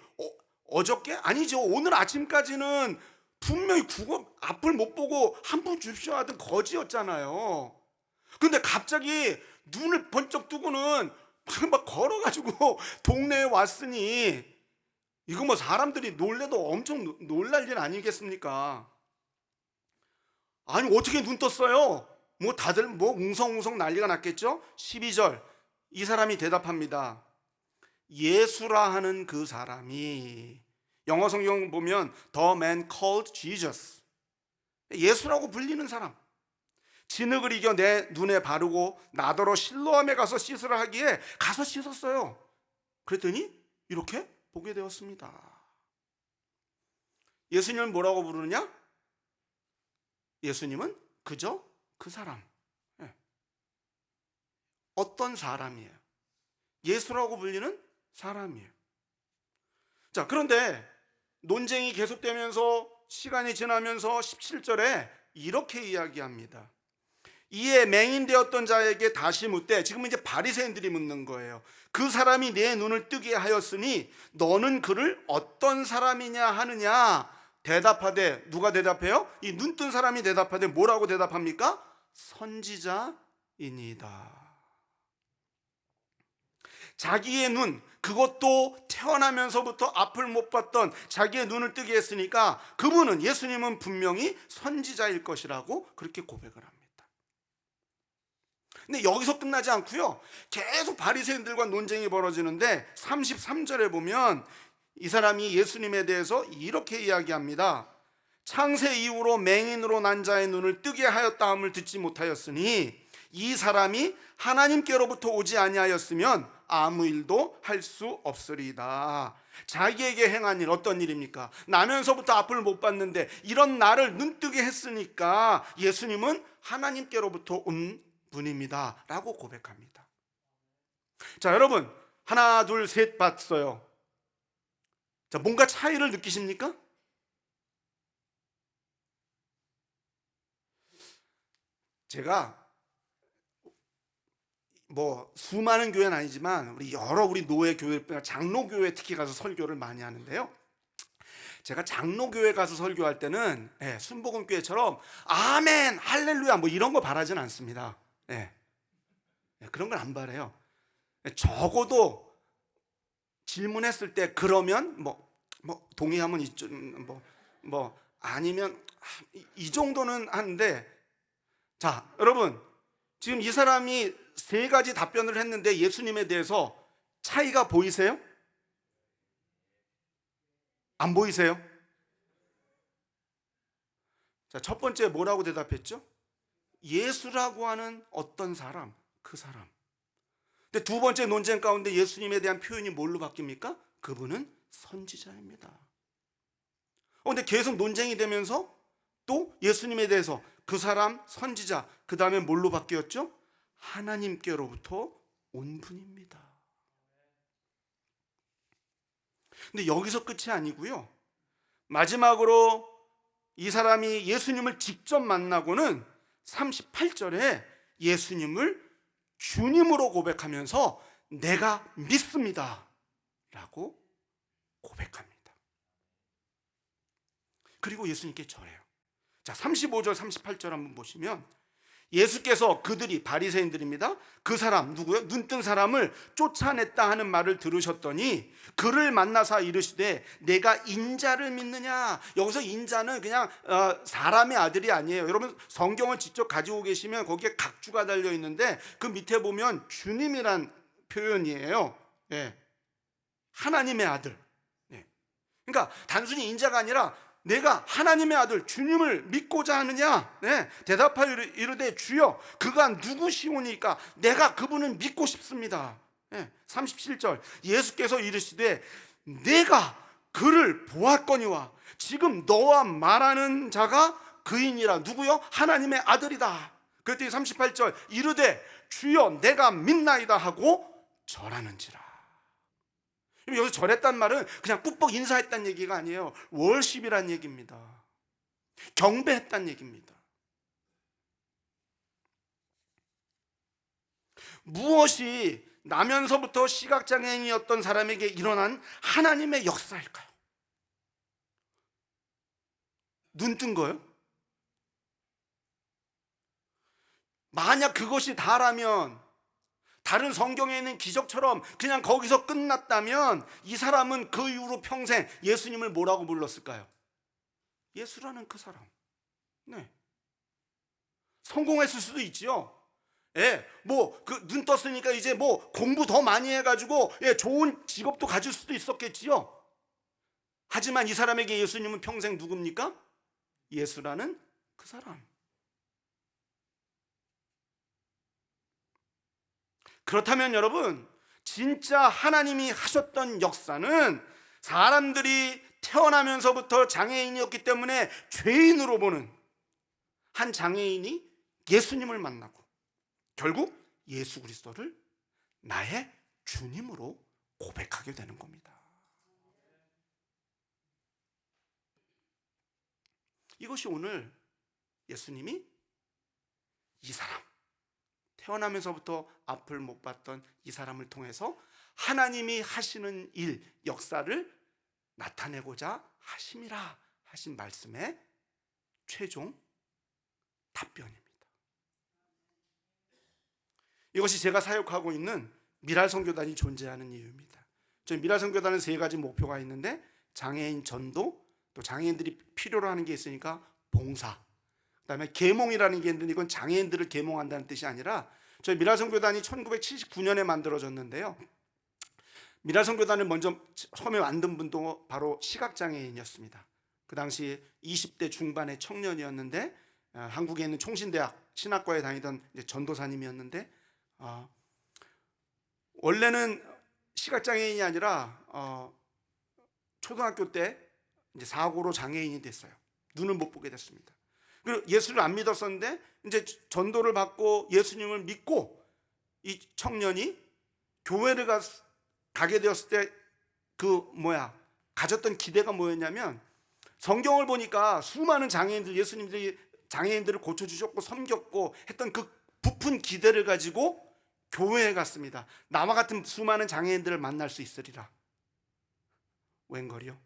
어저께? 아니죠. 오늘 아침까지는 분명히 앞을 못 보고 한 푼 줍쇼 하던 거지였잖아요. 근데 갑자기 눈을 번쩍 뜨고는 막 걸어가지고 동네에 왔으니 이거 뭐 사람들이 놀래도 엄청 놀랄 일 아니겠습니까? 아니, 어떻게 눈 떴어요? 뭐 다들 뭐 웅성웅성 난리가 났겠죠? 12절, 이 사람이 대답합니다. 예수라 하는 그 사람이, 영어 성경 보면 The man called Jesus, 예수라고 불리는 사람, 진흙을 이겨 내 눈에 바르고 나더러 실로암에 가서 씻으라 하기에 가서 씻었어요. 그랬더니 이렇게 보게 되었습니다. 예수님을 뭐라고 부르느냐? 예수님은 그저 그 사람. 어떤 사람이에요? 예수라고 불리는 사람이에요. 자, 그런데 논쟁이 계속되면서 시간이 지나면서 17절에 이렇게 이야기합니다. 이에 맹인되었던 자에게 다시 묻되, 지금 이제 바리새인들이 묻는 거예요. 그 사람이 내 눈을 뜨게 하였으니 너는 그를 어떤 사람이냐 하느냐. 대답하되, 누가 대답해요? 이 눈뜬 사람이 대답하되 뭐라고 대답합니까? 선지자이니다. 자기의 눈, 그것도 태어나면서부터 앞을 못 봤던 자기의 눈을 뜨게 했으니까 그분은, 예수님은 분명히 선지자일 것이라고 그렇게 고백을 합니다. 근데 여기서 끝나지 않고요, 계속 바리새인들과 논쟁이 벌어지는데 33절에 보면 이 사람이 예수님에 대해서 이렇게 이야기합니다. 창세 이후로 맹인으로 난 자의 눈을 뜨게 하였다 함을 듣지 못하였으니 이 사람이 하나님께로부터 오지 아니하였으면 아무 일도 할 수 없으리다. 자기에게 행한 일, 어떤 일입니까? 나면서부터 앞을 못 봤는데 이런 나를 눈뜨게 했으니까 예수님은 하나님께로부터 온 분입니다 라고 고백합니다. 자, 여러분, 하나 둘 셋 봤어요. 자, 뭔가 차이를 느끼십니까? 제가 뭐 수많은 교회는 아니지만 우리 노예 교회, 장로교회 특히 가서 설교를 많이 하는데요, 제가 장로교회 가서 설교할 때는 순복음교회처럼 아멘 할렐루야 뭐 이런 거 바라진 않습니다. 그런 걸 안 바라요. 적어도 질문했을 때 그러면 뭐 동의하면 이쪽, 뭐 아니면 이 정도는 하는데, 자, 여러분, 지금 이 사람이 세 가지 답변을 했는데 예수님에 대해서 차이가 보이세요? 안 보이세요? 자, 첫 번째 뭐라고 대답했죠? 예수라고 하는 어떤 사람, 그 사람. 근데 두 번째 논쟁 가운데 예수님에 대한 표현이 뭘로 바뀝니까? 그분은 선지자입니다. 근데 계속 논쟁이 되면서 또 예수님에 대해서 그 사람, 선지자, 그 다음에 뭘로 바뀌었죠? 하나님께로부터 온 분입니다. 근데 여기서 끝이 아니고요, 마지막으로 이 사람이 예수님을 직접 만나고는 38절에 예수님을 주님으로 고백하면서 내가 믿습니다 라고 고백합니다. 그리고 예수님께 절해요. 자, 35절 38절 한번 보시면 예수께서 그들이 바리새인들입니다. 그 사람 누구요? 눈뜬 사람을 쫓아냈다 하는 말을 들으셨더니 그를 만나사 이르시되 내가 인자를 믿느냐. 여기서 인자는 그냥 사람의 아들이 아니에요. 여러분 성경을 직접 가지고 계시면 거기에 각주가 달려 있는데 그 밑에 보면 주님이란 표현이에요. 예. 하나님의 아들. 예. 그러니까 단순히 인자가 아니라 내가 하나님의 아들 주님을 믿고자 하느냐? 네. 대답하여 이르되 주여 그가 누구시오니까 내가 그분을 믿고 싶습니다. 네. 37절 예수께서 이르시되 내가 그를 보았거니와 지금 너와 말하는 자가 그이니라. 누구요? 하나님의 아들이다. 그랬더니 38절 이르되 주여 내가 믿나이다 하고 절하는지라. 여기서 절했단 말은 그냥 꾹뻑 인사했단 얘기가 아니에요. 월십이란 얘기입니다. 경배했단 얘기입니다. 무엇이 나면서부터 시각장애인이었던 사람에게 일어난 하나님의 역사일까요? 눈 뜬 거요? 만약 그것이 다라면, 다른 성경에 있는 기적처럼 그냥 거기서 끝났다면 이 사람은 그 이후로 평생 예수님을 뭐라고 불렀을까요? 예수라는 그 사람. 네. 성공했을 수도 있지요. 예, 뭐 그 눈 떴으니까 이제 뭐 공부 더 많이 해가지고 좋은 직업도 가질 수도 있었겠지요. 하지만 이 사람에게 예수님은 평생 누굽니까? 예수라는 그 사람. 그렇다면 여러분, 진짜 하나님이 하셨던 역사는 사람들이 태어나면서부터 장애인이었기 때문에 죄인으로 보는 한 장애인이 예수님을 만나고 결국 예수 그리스도를 나의 주님으로 고백하게 되는 겁니다. 이것이 오늘 예수님이 이 사람, 태어나면서부터 앞을 못 봤던 이 사람을 통해서 하나님이 하시는 일, 역사를 나타내고자 하심이라 하신 말씀의 최종 답변입니다. 이것이 제가 사역하고 있는 미랄선교단이 존재하는 이유입니다. 저희 미랄선교단은 3가지 목표가 있는데 장애인 전도, 또 장애인들이 필요로 하는 게 있으니까 봉사, 그다음에 계몽이라는 게 있는데 이건 장애인들을 계몽한다는 뜻이 아니라 저희 미랄선교단이 1979년에 만들어졌는데요. 미랄선교단을 먼저 처음에 만든 분도 바로 시각장애인이었습니다. 그 당시 20대 중반의 청년이었는데 한국에 있는 총신대학 신학과에 다니던 전도사님이었는데 원래는 시각장애인이 아니라 초등학교 때 이제 사고로 장애인이 됐어요. 눈을 못 보게 됐습니다. 그리고 예수를 안 믿었었는데 이제 전도를 받고 예수님을 믿고 이 청년이 교회를 가게 되었을 때 가졌던 기대가 뭐였냐면, 성경을 보니까 수많은 예수님들이 장애인들을 고쳐주셨고 섬겼고 했던 그 부푼 기대를 가지고 교회에 갔습니다. 나와 같은 수많은 장애인들을 만날 수 있으리라. 웬걸요?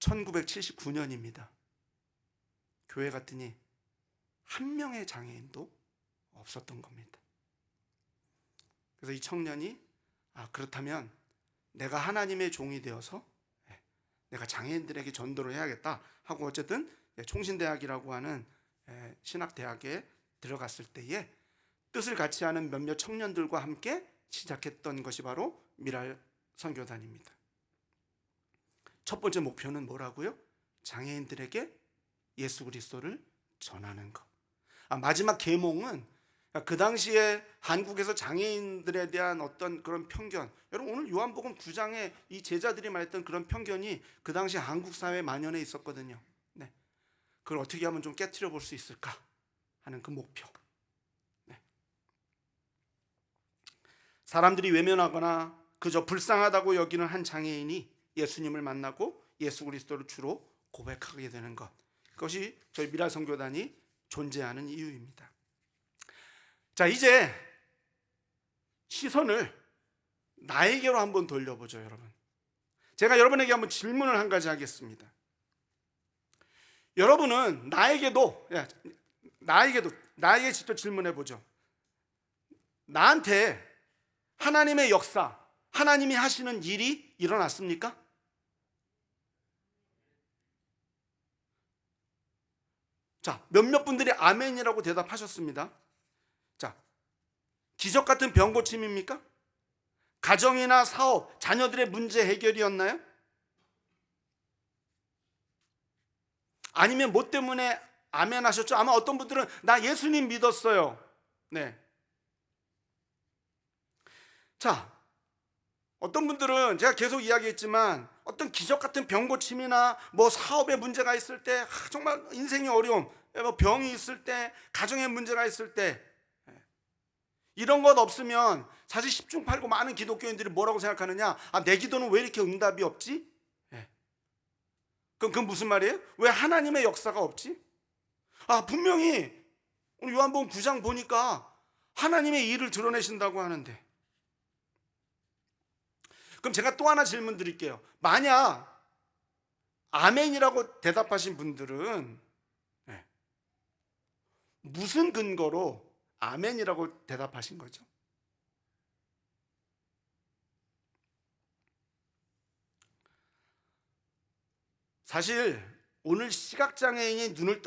1979년입니다. 교회 갔더니 한 명의 장애인도 없었던 겁니다. 그래서 이 청년이 그렇다면 내가 하나님의 종이 되어서 내가 장애인들에게 전도를 해야겠다 하고 어쨌든 총신대학이라고 하는 신학대학에 들어갔을 때에 뜻을 같이 하는 몇몇 청년들과 함께 시작했던 것이 바로 미랄 선교단입니다. 첫 번째 목표는 뭐라고요? 장애인들에게 예수 그리스도를 전하는 것. 마지막 계몽은 그 당시에 한국에서 장애인들에 대한 어떤 그런 편견, 여러분 오늘 요한복음 9장에 이 제자들이 말했던 그런 편견이 그 당시 한국 사회에 만연해 있었거든요. 네. 그걸 어떻게 하면 좀 깨트려 볼 수 있을까 하는 그 목표. 네. 사람들이 외면하거나 그저 불쌍하다고 여기는 한 장애인이 예수님을 만나고 예수 그리스도를 주로 고백하게 되는 것, 그것이 저희 미랄 선교단이 존재하는 이유입니다. 자, 이제 시선을 나에게로 한번 돌려보죠, 여러분. 제가 여러분에게 한번 질문을 한 가지 하겠습니다. 여러분은 나에게 직접 질문해 보죠. 나한테 하나님의 역사, 하나님이 하시는 일이 일어났습니까? 자, 몇몇 분들이 아멘이라고 대답하셨습니다. 자, 기적 같은 병 고침입니까? 가정이나 사업, 자녀들의 문제 해결이었나요? 아니면 뭐 때문에 아멘 하셨죠? 아마 어떤 분들은 나 예수님 믿었어요. 네. 자, 어떤 분들은 제가 계속 이야기했지만 어떤 기적 같은 병 고침이나 뭐 사업에 문제가 있을 때, 정말 인생의 어려움, 뭐 병이 있을 때, 가정에 문제가 있을 때, 이런 것 없으면 사실 10중 8구 많은 기독교인들이 뭐라고 생각하느냐? 아, 내 기도는 왜 이렇게 응답이 없지? 그럼 그건 무슨 말이에요? 왜 하나님의 역사가 없지? 아, 분명히 오늘 요한복음 9장 보니까 하나님의 일을 드러내신다고 하는데, 그럼 제가 또 하나 질문 드릴게요. 만약 아멘이라고 대답하신 분들은 무슨 근거로 아멘이라고 대답하신 거죠? 사실 오늘 시각장애인이 눈을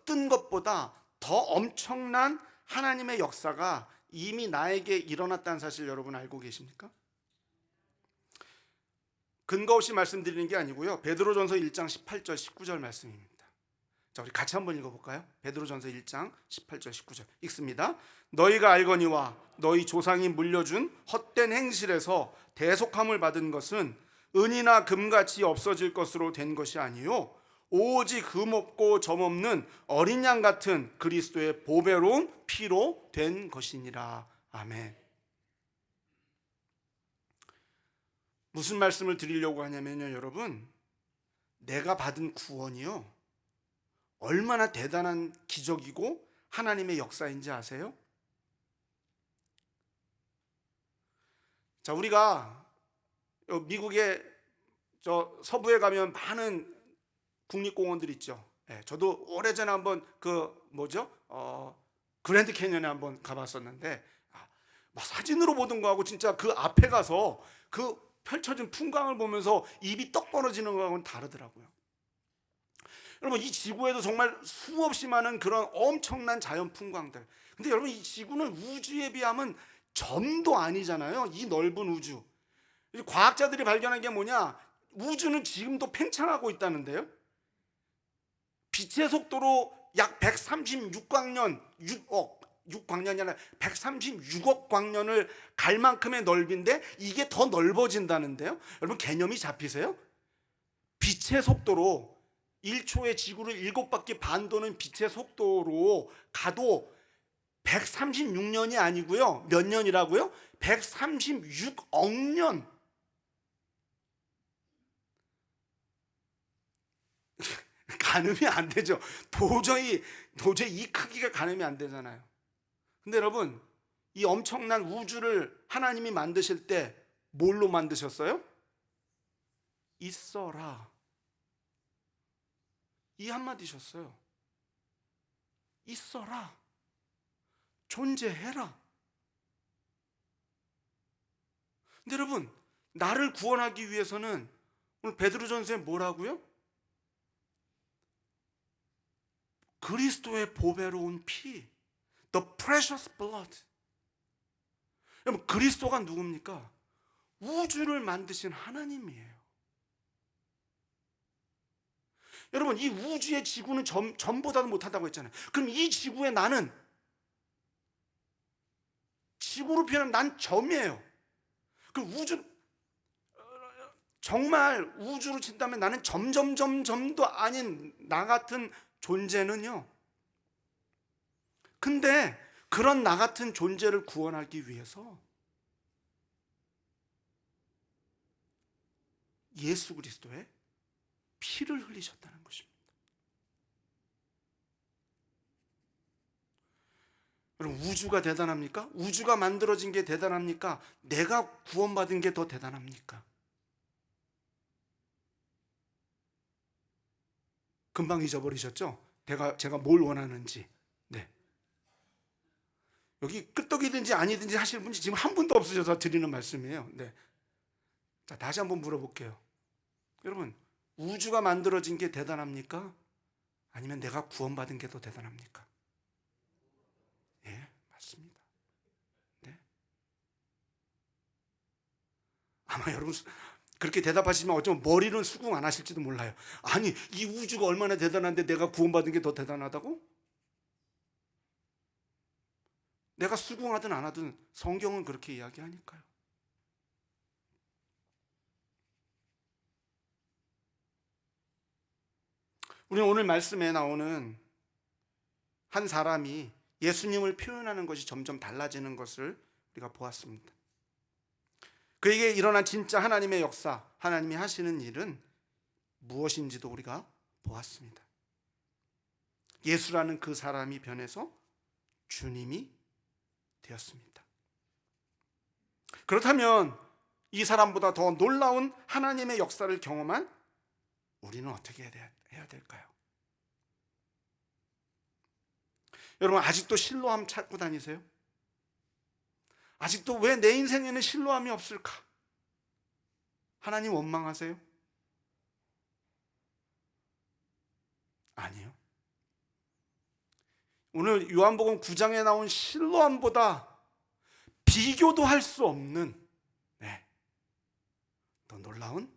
뜬 것보다 더 엄청난 하나님의 역사가 이미 나에게 일어났다는 사실 여러분 알고 계십니까? 근거 없이 말씀드리는 게 아니고요. 베드로전서 1장 18절 19절 말씀입니다. 자, 우리 같이 한번 읽어볼까요? 베드로전서 1장 18절 19절 읽습니다. 너희가 알거니와 너희 조상이 물려준 헛된 행실에서 대속함을 받은 것은 은이나 금같이 없어질 것으로 된 것이 아니요 오직 흠없고 점없는 어린 양 같은 그리스도의 보배로운 피로 된 것이니라. 아멘. 무슨 말씀을 드리려고 하냐면요, 여러분, 내가 받은 구원이요 얼마나 대단한 기적이고 하나님의 역사인지 아세요? 자, 우리가 미국의 서부에 가면 많은 국립공원들 있죠. 저도 오래전에 한번 그랜드 캐니언에 한번 가봤었는데, 막 사진으로 보던 거하고 진짜 그 앞에 가서 그 펼쳐진 풍광을 보면서 입이 떡 벌어지는 거하고는 다르더라고요. 여러분, 이 지구에도 정말 수없이 많은 그런 엄청난 자연 풍광들. 근데 여러분, 이 지구는 우주에 비하면 점도 아니잖아요. 이 넓은 우주. 과학자들이 발견한 게 뭐냐? 우주는 지금도 팽창하고 있다는데요. 빛의 속도로 약 136광년, 6광년이 아니라 136억 광년을 갈 만큼의 넓이인데 이게 더 넓어진다는데요. 여러분, 개념이 잡히세요? 빛의 속도로 1초에 지구를 7바퀴 반 도는 빛의 속도로 가도 136년이 아니고요. 몇 년이라고요? 136억 년. 가늠이 안 되죠. 도저히 이 크기가 가늠이 안 되잖아요. 근데 여러분, 이 엄청난 우주를 하나님이 만드실 때 뭘로 만드셨어요? 있어라. 이 한마디셨어요. 있어라. 존재해라. 근데 여러분, 나를 구원하기 위해서는 오늘 베드로전서에 뭐라고요? 그리스도의 보배로운 피, the precious blood. 여러분, 그리스도가 누굽니까? 우주를 만드신 하나님이에요. 여러분, 이 우주의 지구는 점보다도 못하다고 했잖아요. 그럼 이 지구에 나는, 지구로 표현하면 난 점이에요. 그럼 정말 우주로 친다면 나는 점도 아닌 나 같은 존재는요. 근데 그런 나 같은 존재를 구원하기 위해서 예수 그리스도의 피를 흘리셨다는 것입니다. 여러분, 우주가 대단합니까? 우주가 만들어진 게 대단합니까? 내가 구원받은 게 더 대단합니까? 금방 잊어버리셨죠? 제가 뭘 원하는지. 네. 여기 끄떡이든지 아니든지 하시는 분이 지금 한 분도 없으셔서 드리는 말씀이에요. 네. 자, 다시 한번 물어볼게요. 여러분, 우주가 만들어진 게 대단합니까? 아니면 내가 구원받은 게 더 대단합니까? 예, 맞습니다. 네. 아마 여러분 그렇게 대답하시면 어쩌면 머리는 수긍 안 하실지도 몰라요. 아니, 이 우주가 얼마나 대단한데 내가 구원받은 게 더 대단하다고? 내가 수긍하든 안 하든 성경은 그렇게 이야기하니까요. 우리는 오늘 말씀에 나오는 한 사람이 예수님을 표현하는 것이 점점 달라지는 것을 우리가 보았습니다. 그에게 일어난 진짜 하나님의 역사, 하나님이 하시는 일은 무엇인지도 우리가 보았습니다. 예수라는 그 사람이 변해서 주님이 되었습니다. 그렇다면 이 사람보다 더 놀라운 하나님의 역사를 경험한 우리는 어떻게 해야 될까요? 여러분, 아직도 실로암 찾고 다니세요? 아직도 왜 내 인생에는 실로암이 없을까? 하나님 원망하세요? 아니요. 오늘 요한복음 9장에 나온 실로암보다 비교도 할 수 없는 더 놀라운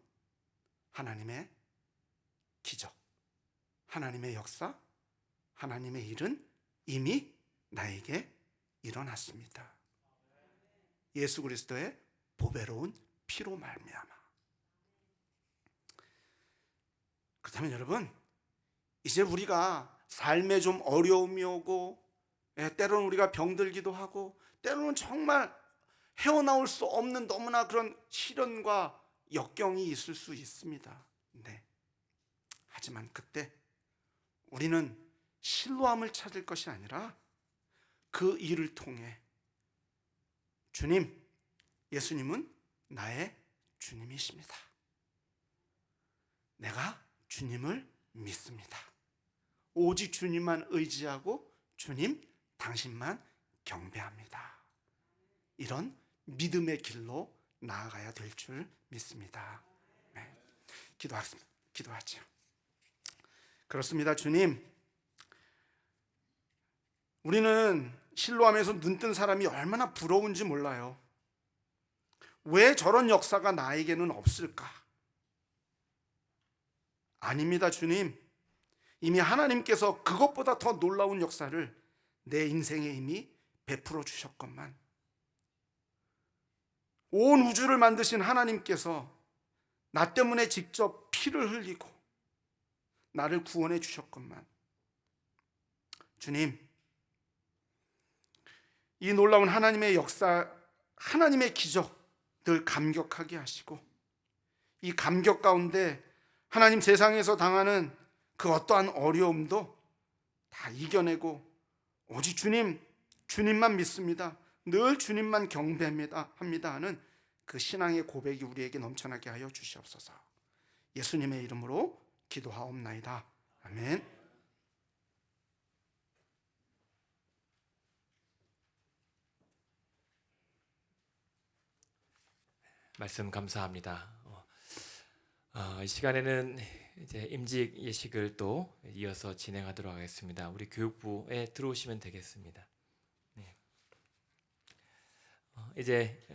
하나님의 기적, 하나님의 역사, 하나님의 일은 이미 나에게 일어났습니다. 예수 그리스도의 보배로운 피로 말미암아. 그렇다면 여러분, 이제 우리가 삶에 좀 어려움이 오고, 때로는 우리가 병들기도 하고, 때로는 정말 헤어나올 수 없는 너무나 그런 시련과 역경이 있을 수 있습니다. 네. 하지만 그때 우리는 실로암을 찾을 것이 아니라 그 일을 통해 주님, 예수님은 나의 주님이십니다. 내가 주님을 믿습니다. 오직 주님만 의지하고 주님, 당신만 경배합니다. 이런 믿음의 길로 나아가야 될 줄 믿습니다. 네. 기도하죠. 그렇습니다. 주님, 우리는 실로암에서 눈뜬 사람이 얼마나 부러운지 몰라요. 왜 저런 역사가 나에게는 없을까? 아닙니다, 주님. 이미 하나님께서 그것보다 더 놀라운 역사를 내 인생에 이미 베풀어 주셨건만, 온 우주를 만드신 하나님께서 나 때문에 직접 피를 흘리고 나를 구원해 주셨건만, 주님, 이 놀라운 하나님의 역사, 하나님의 기적 늘 감격하게 하시고, 이 감격 가운데 하나님 세상에서 당하는 그 어떠한 어려움도 다 이겨내고 오직 주님만 믿습니다, 늘 주님만 경배합니다 하는 그 신앙의 고백이 우리에게 넘쳐나게 하여 주시옵소서. 예수님의 이름으로 기도하옵나이다. 아멘. 말씀 감사합니다. 이 시간에는 이제 임직 예식을 또 이어서 진행하도록 하겠습니다. 우리 교육부에 들어오시면 되겠습니다. 네. 이제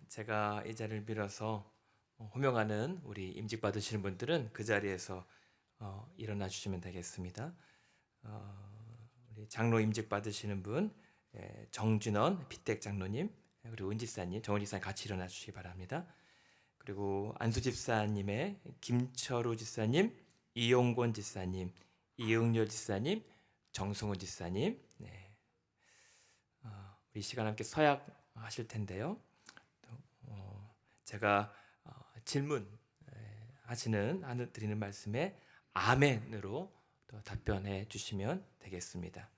제가 이 자리를 빌어서 호명하는 우리 임직 받으시는 분들은 그 자리에서 일어나 주시면 되겠습니다. 우리 장로 임직 받으시는 분, 정준원 피택 장로님, 그리고 은지사님, 정은지사님 같이 일어나 주시기 바랍니다. 그리고 안수 집사님의 김철우 집사님, 이용권 집사님, 이응렬 집사님, 정승훈 집사님, 네. 우리 시간 함께 서약하실 텐데요. 제가 질문 드리는 말씀에 아멘으로 또 답변해 주시면 되겠습니다.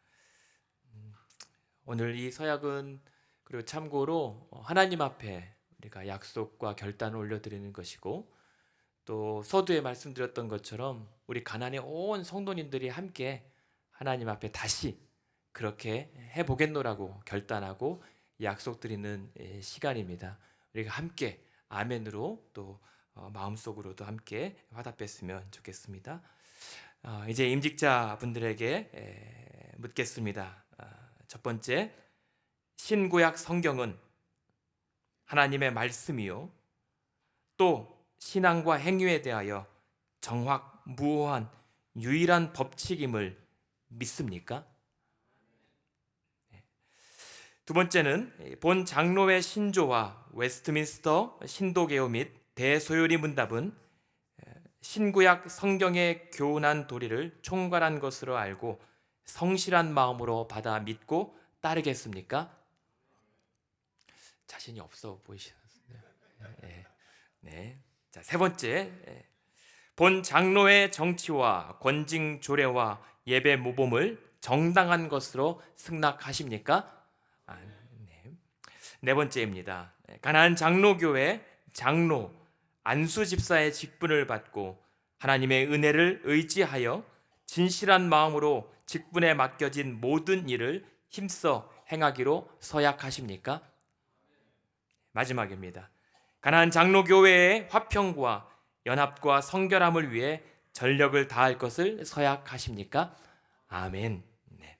오늘 이 서약은 그리고 참고로 하나님 앞에 우리가 약속과 결단을 올려드리는 것이고, 또 서두에 말씀드렸던 것처럼 우리 가나안의 온 성도님들이 함께 하나님 앞에 다시 그렇게 해보겠노라고 결단하고 약속드리는 시간입니다. 우리가 함께 아멘으로 또 마음속으로도 함께 화답했으면 좋겠습니다. 이제 임직자분들에게 묻겠습니다. 첫 번째, 신구약 성경은 하나님의 말씀이요, 또 신앙과 행위에 대하여 정확무오한 유일한 법칙임을 믿습니까? 두 번째는 본 장로회 신조와 웨스트민스터 신도개요 및 대소요리 문답은 신구약 성경의 교훈한 도리를 총괄한 것으로 알고 성실한 마음으로 받아 믿고 따르겠습니까? 자신이 없어 보이시네요. 네. 자, 세 번째, 본 장로의 정치와 권징 조례와 예배 모범을 정당한 것으로 승낙하십니까? 네. 네 번째입니다. 가나안 장로교회 장로 안수 집사의 직분을 받고 하나님의 은혜를 의지하여 진실한 마음으로 직분에 맡겨진 모든 일을 힘써 행하기로 서약하십니까? 마지막입니다. 가나안 장로교회의 화평과 연합과 성결함을 위해 전력을 다할 것을 서약하십니까? 아멘. 네.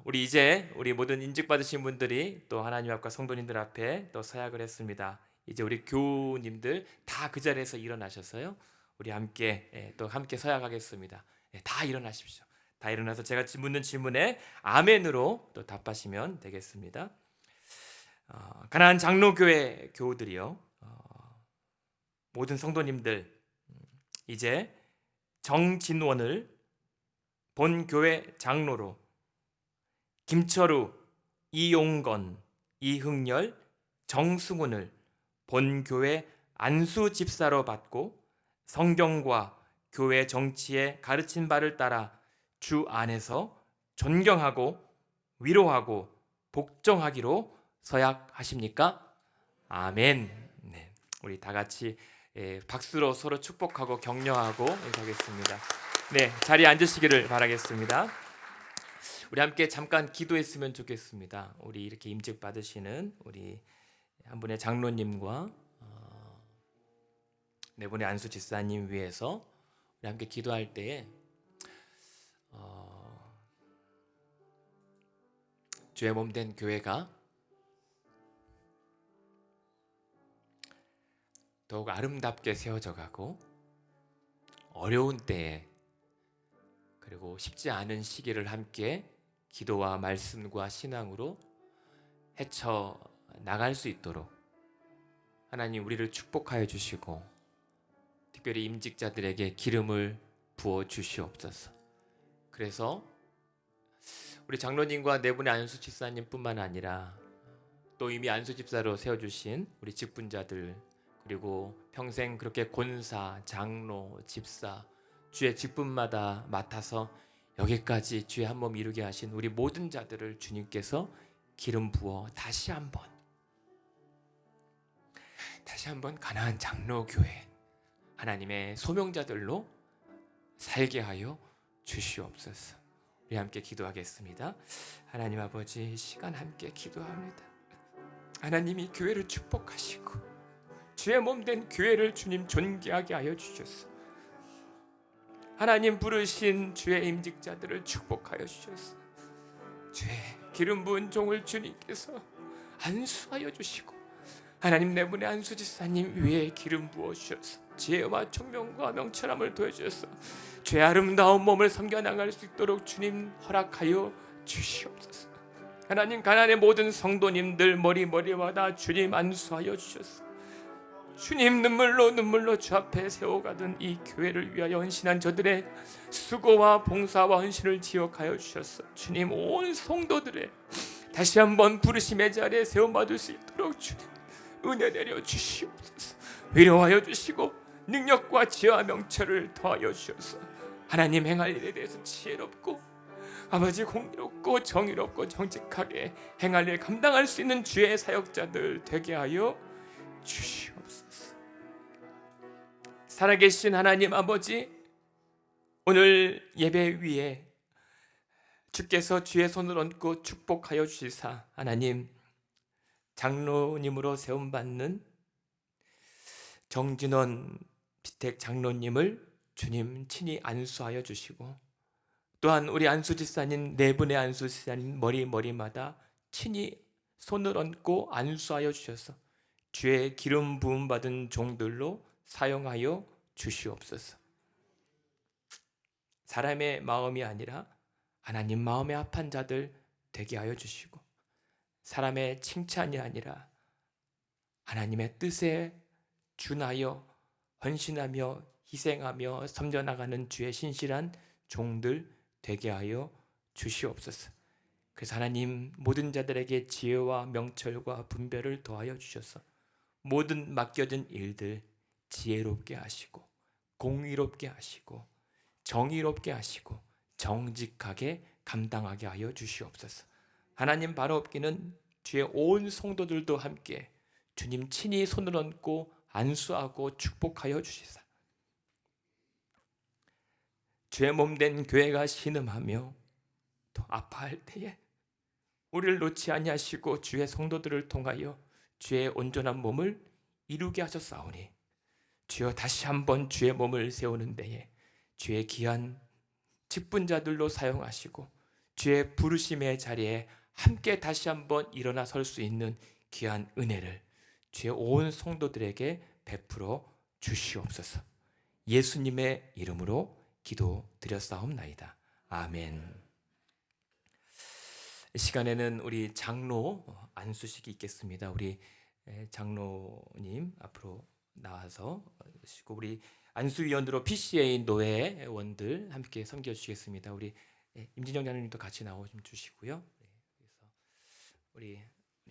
우리 모든 인직받으신 분들이 또 하나님 앞과 성도님들 앞에 또 서약을 했습니다. 이제 우리 교우님들 다 그 자리에서 일어나셔서요, 우리 함께 또 함께 서약하겠습니다. 다 일어나십시오. 다 일어나서 제가 묻는 질문에 아멘으로 또 답하시면 되겠습니다. 가나안 장로교회 교우들이요, 모든 성도님들, 이제 정진원을 본교회 장로로, 김철우, 이용건, 이흥열, 정승훈을 본교회 안수 집사로 받고 성경과 교회 정치에 가르친 바를 따라 주 안에서 존경하고 위로하고 복종하기로 서약하십니까? 아멘. 네, 우리 다 같이 박수로 서로 축복하고 격려하고 인사하겠습니다. 네, 자리에 앉으시기를 바라겠습니다. 우리 함께 잠깐 기도했으면 좋겠습니다. 우리 이렇게 임직 받으시는 우리 한 분의 장로님과 네 분의 안수 집사님 위해서 우리 함께 기도할 때에 주의 몸 된 교회가 더욱 아름답게 세워져 가고 어려운 때에 그리고 쉽지 않은 시기를 함께 기도와 말씀과 신앙으로 헤쳐 나갈 수 있도록 하나님 우리를 축복하여 주시고 특별히 임직자들에게 기름을 부어 주시옵소서. 그래서 우리 장로님과 네 분의 안수 집사님뿐만 아니라 또 이미 안수 집사로 세워주신 우리 직분자들, 그리고 평생 그렇게 권사, 장로, 집사 주의 직분마다 맡아서 여기까지 주의 한 몸 이루게 하신 우리 모든 자들을 주님께서 기름 부어 다시 한번 가나안 장로교회 하나님의 소명자들로 살게 하여 주시옵소서. 우리 함께 기도하겠습니다. 하나님 아버지, 시간 함께 기도합니다. 하나님이 교회를 축복하시고 주의 몸 된 교회를 주님 존귀하게 하여 주셔서 하나님 부르신 주의 임직자들을 축복하여 주셔서 주의 기름 부은 종을 주님께서 안수하여 주시고 하나님 네 분의 안수 집사님 위에 기름 부어 주셔서 지혜와 총명과 명철함을 도와주셔서 죄 아름다운 몸을 섬겨나갈 수 있도록 주님 허락하여 주시옵소서. 하나님 가나안의 모든 성도님들 머리마다 주님 안수하여 주셔서 주님 눈물로 주 앞에 세워가던 이 교회를 위하여 헌신한 저들의 수고와 봉사와 헌신을 기억하여 주셔서 주님 온 성도들의 다시 한번 부르심의 자리에 세움받을 수 있도록 주님 은혜 내려 주시옵소서. 위로하여 주시고 능력과 지혜와 명철을 더하여 주셔서 하나님 행할 일에 대해서 지혜롭고 아버지 공의롭고 정의롭고 정직하게 행할 일 감당할 수 있는 주의 사역자들 되게 하여 주시옵소서. 살아계신 하나님 아버지, 오늘 예배 위에 주께서 주의 손을 얹고 축복하여 주시사 하나님 장로님으로 세움받는 정진원 비택 장로님을 주님 친히 안수하여 주시고, 또한 우리 안수지사님 네 분의 안수지사님 머리마다 친히 손을 얹고 안수하여 주셔서 주의 기름 부음 받은 종들로 사용하여 주시옵소서. 사람의 마음이 아니라 하나님 마음에 합한 자들 되게 하여 주시고, 사람의 칭찬이 아니라 하나님의 뜻에 준하여 헌신하며 희생하며 섬겨나가는 주의 신실한 종들 되게 하여 주시옵소서. 그래서 하나님 모든 자들에게 지혜와 명철과 분별을 더하여 주셔서 모든 맡겨진 일들 지혜롭게 하시고 공의롭게 하시고 정의롭게 하시고 정직하게 감당하게 하여 주시옵소서. 하나님 바로 없기는 주의 온 성도들도 함께 주님 친히 손을 얹고 안수하고 축복하여 주시사 주의 몸된 교회가 신음하며 또 아파할 때에 우리를 놓지 아니하시고 주의 성도들을 통하여 주의 온전한 몸을 이루게 하셨사오니 주여 다시 한번 주의 몸을 세우는 데에 주의 귀한 직분자들로 사용하시고 주의 부르심의 자리에 함께 다시 한번 일어나 설 수 있는 귀한 은혜를 주의 온 성도들에게 베풀어 주시옵소서. 예수님의 이름으로 기도드렸사옵나이다. 아멘. 이 시간에는 우리 장로 안수식이 있겠습니다. 우리 장로님 앞으로 나와서 우리 안수위원으로 PCA 노회원들 함께 섬겨주시겠습니다. 우리 임진영 장로님도 같이 나와 좀 주시고요. 그래서 우리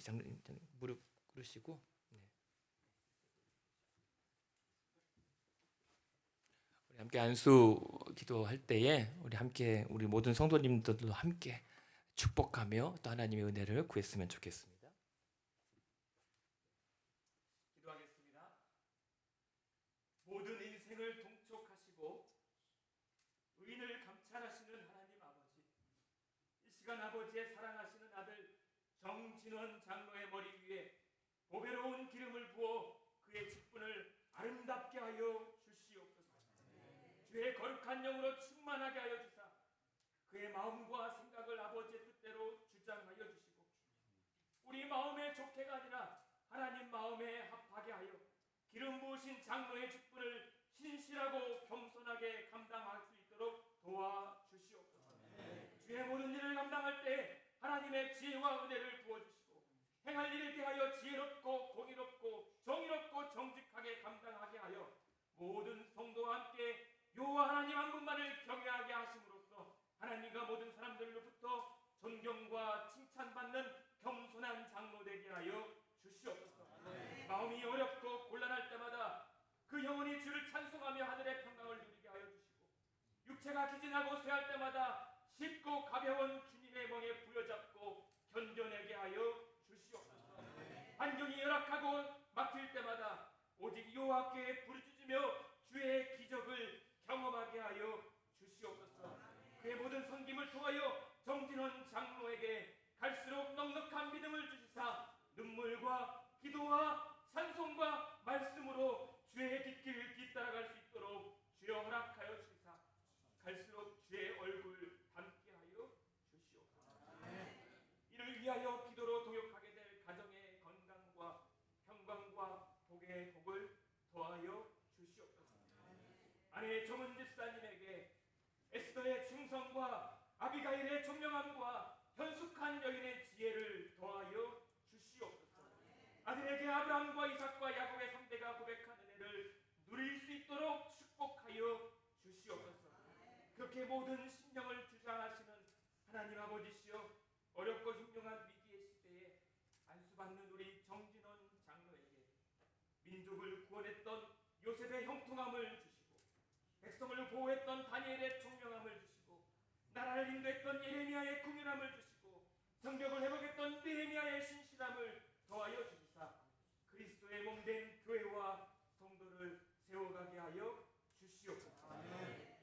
장로님 무릎 꿇으시고 우리 함께 안수 기도할 때에 우리 함께 우리 모든 성도님들도 함께 축복하며 또 하나님의 은혜를 구했으면 좋겠습니다. 기도하겠습니다. 모든 인생을 동촉하시고 의인을 감찰하시는 하나님 아버지, 이 시간 아버지의 사랑하시는 아들 정진원 장로의 머리 위에 보배로운 기름을 부어 그의 직분을 아름답게 하여 주시옵소서. 주의 거룩한 영으로 충만하게 하여 주사 그의 마음과 생각을 아버지의 뜻대로 주장하여 주시고 우리 마음에 좋게가 아니라 하나님 마음에 합하게 하여 기름 부으신 장로의 직분을 신실하고 겸손하게 감당할 수 있도록 도와주시옵소서. 주의 모든 일을 감당할 때 하나님의 지혜와 은혜를 부어주시고 행할 일에 대하여 지혜롭고 공의롭고 정의롭고 정직하게 감당하게 하여 모든 성도와 함께 여호와 하나님 한 분만을 경외하게 하심으로써 하나님과 모든 사람들로부터 존경과 칭찬받는 겸손한 장로 되게 하여 주시옵소서. 마음이 어렵고 곤란할 때마다 그 영혼이 주를 찬송하며 하늘의 평강을 누리게 하여 주시고 육체가 기진하고 쇠할 때마다 쉽고 가벼운 주님의 멍에 부여잡고 견뎌내게 하여 주시옵소서. 환경이 열악하고 막힐 때마다 오직 여호와께 부르짖으며 주의 기적을 경험하게 하여 주시옵소서. 그의 모든 섬김을 통하여 정진원 장로에게 갈수록 넉넉한 믿음을 주시사 눈물과 기도와 찬송과 말씀으로 주의 뒷길 뒤따라갈 수 있도록 주여 허락하여 주시사 갈수록 주의 얼굴 닮게 하여 주시옵소서. 이를 위하여 기도로 동역하게 될 가정의 건강과 평강과 복의 복을 더하여 주시옵소서. 아내 정은 집사님에게 에스더의 충성과 아비가일의 총명함과 현숙한 여인의 지혜를 더하여 주시옵소서. 아들에게 아브라함과 이삭과 야곱의 3대가 고백한 은혜를 누릴 수 있도록 축복하여 주시옵소서. 그렇게 모든 심령을 주장하시는 하나님 아버지시여, 어렵고 흉흉한 위기의 시대에 안수받는 우리 정진원 장로에게 민족을 구원했던 요셉의 형통함을 주시고 백성을 보호했던 다니엘의 총명함을 주시고 나라를 인도했던 예레미야의 궁연함을 주시고 성벽을 회복했던 느헤미야의 신실함을 더하여 주시사 그리스도의 몸된 교회와 성도를 세워가게 하여 주시옵소서.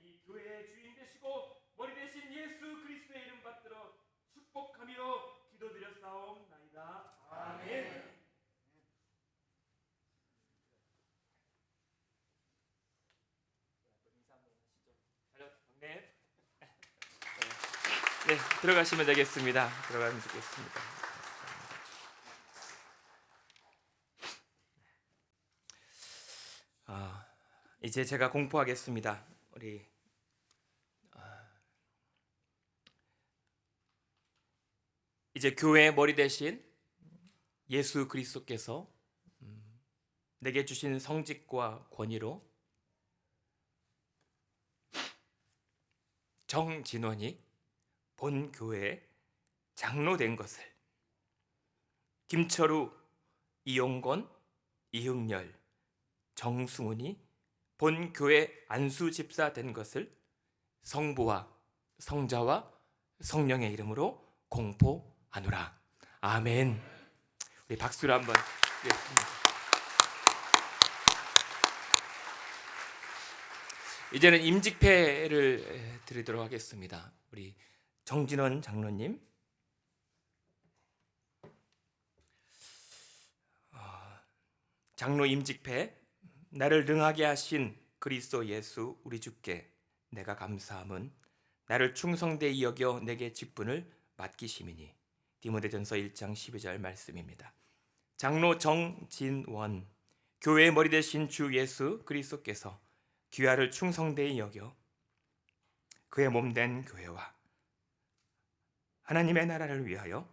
이 교회의 주인 되시고 머리 되신 예수 그리스도의 이름 받들어 축복하며 기도드렸사옵나이다. 아멘. 네, 들어가시면 되겠습니다. 들어가면 좋겠습니다. 이제 제가 공포하겠습니다. 우리 이제 교회의 머리 대신 예수 그리스도께서 내게 주신 성직과 권위로 정진원이 본 교회의 장로 된 것을, 김철우, 이용건, 이흥렬, 정승훈이 본 교회 안수 집사 된 것을 성부와 성자와 성령의 이름으로 공포하노라. 아멘. 우리 박수를 한번 드리겠습니다. 이제는 임직패를 드리도록 하겠습니다. 우리 정진원 장로님, 장로 임직패. 나를 능하게 하신 그리스도 예수 우리 주께 내가 감사함은 나를 충성되이 여겨 내게 직분을 맡기심이니. 디모데전서 1장 12절 말씀입니다. 장로 정진원, 교회의 머리 되신 주 예수 그리스도께서 귀하를 충성되이 여겨 그의 몸된 교회와 하나님의 나라를 위하여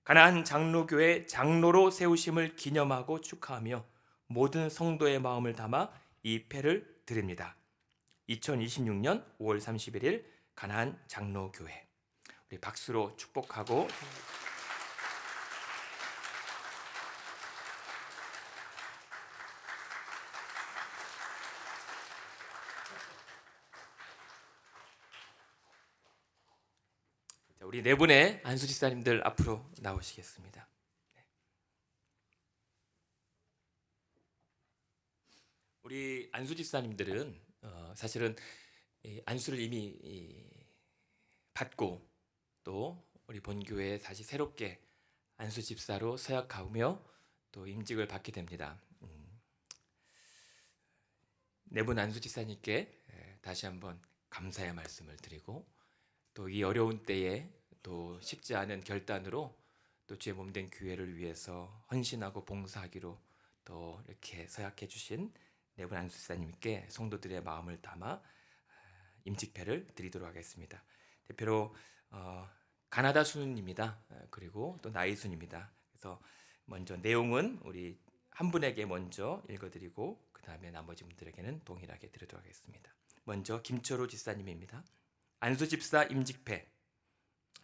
가나안 장로교회 장로로 세우심을 기념하고 축하하며 모든 성도의 마음을 담아 이 패를 드립니다. 2026년 5월 31일 가나안 장로교회. 우리 박수로 축복하고 우리 네 분의 안수 집사님들 앞으로 나오시겠습니다. 우리 안수 집사님들은 사실은 안수를 이미 받고 또 우리 본교회에 다시 새롭게 안수 집사로 서약하며 또 임직을 받게 됩니다. 네 분 안수 집사님께 다시 한번 감사의 말씀을 드리고 또 이 어려운 때에 또 쉽지 않은 결단으로 또 주의 몸된 교회를 위해서 헌신하고 봉사하기로 또 이렇게 서약해 주신 네 분 안수 집사님께 성도들의 마음을 담아 임직패를 드리도록 하겠습니다. 대표로 가나다 순입니다. 그리고 또 나이 순입니다. 그래서 먼저 내용은 우리 한 분에게 먼저 읽어드리고 그 다음에 나머지 분들에게는 동일하게 드리도록 하겠습니다. 먼저 김철우 집사님입니다. 안수 집사 임직패.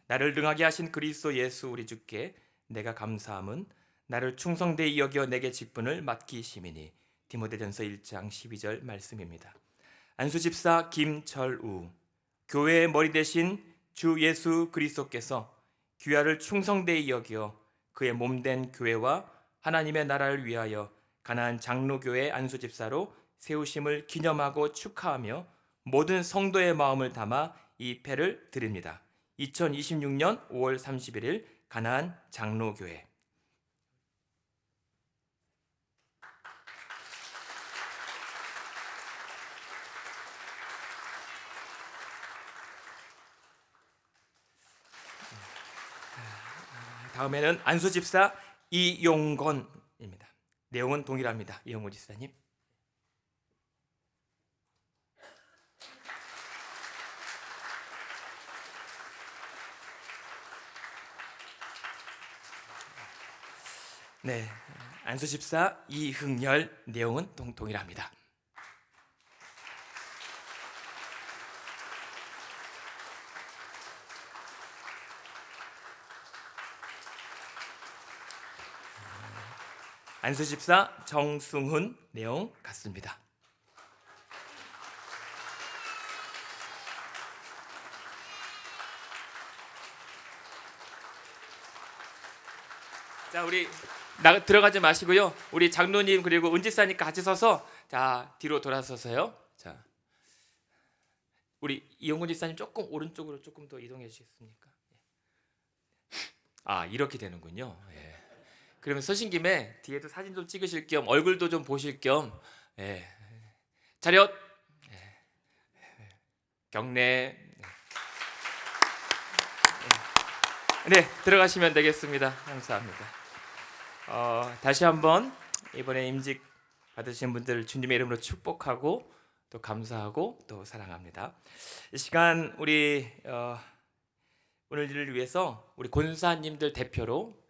나를 능하게 하신 그리스도 예수 우리 주께 내가 감사함은 나를 충성되이 여겨 내게 직분을 맡기심이니. 디모데전서 1장 12절 말씀입니다. 안수 집사 김철우. 교회의 머리 대신 주 예수 그리스도께서 귀하를 충성되이 여겨 그의 몸된 교회와 하나님의 나라를 위하여 가나안 장로교회 안수 집사로 세우심을 기념하고 축하하며 모든 성도의 마음을 담아 이 패를 드립니다. 2026년 5월 31일 가나안 장로교회. 다음에는 안수 집사 이용건입니다. 내용은 동일합니다. 이용건 집사님. 네, 안수 집사 이흥렬. 내용은 동일합니다. 안수 집사 정승훈. 내용 같습니다. 자, 우리 들어가지 마시고요. 우리 장로님 그리고 은지사님 같이 서서 자 뒤로 돌아서서요. 자, 우리 이용근 지사님 조금 오른쪽으로 조금 더 이동해 주시겠습니까? 아, 이렇게 되는군요. 예. 그러면 서신 김에 뒤에도 사진 좀 찍으실 겸 얼굴도 좀 보실 겸 예. 차렷. 예. 경례. 네, 들어가시면 되겠습니다. 감사합니다. 다시 한번 이번에 임직 받으신 분들 주님의 이름으로 축복하고 또 감사하고 또 사랑합니다. 이 시간 우리 오늘 일을 위해서 우리 권사님들 대표로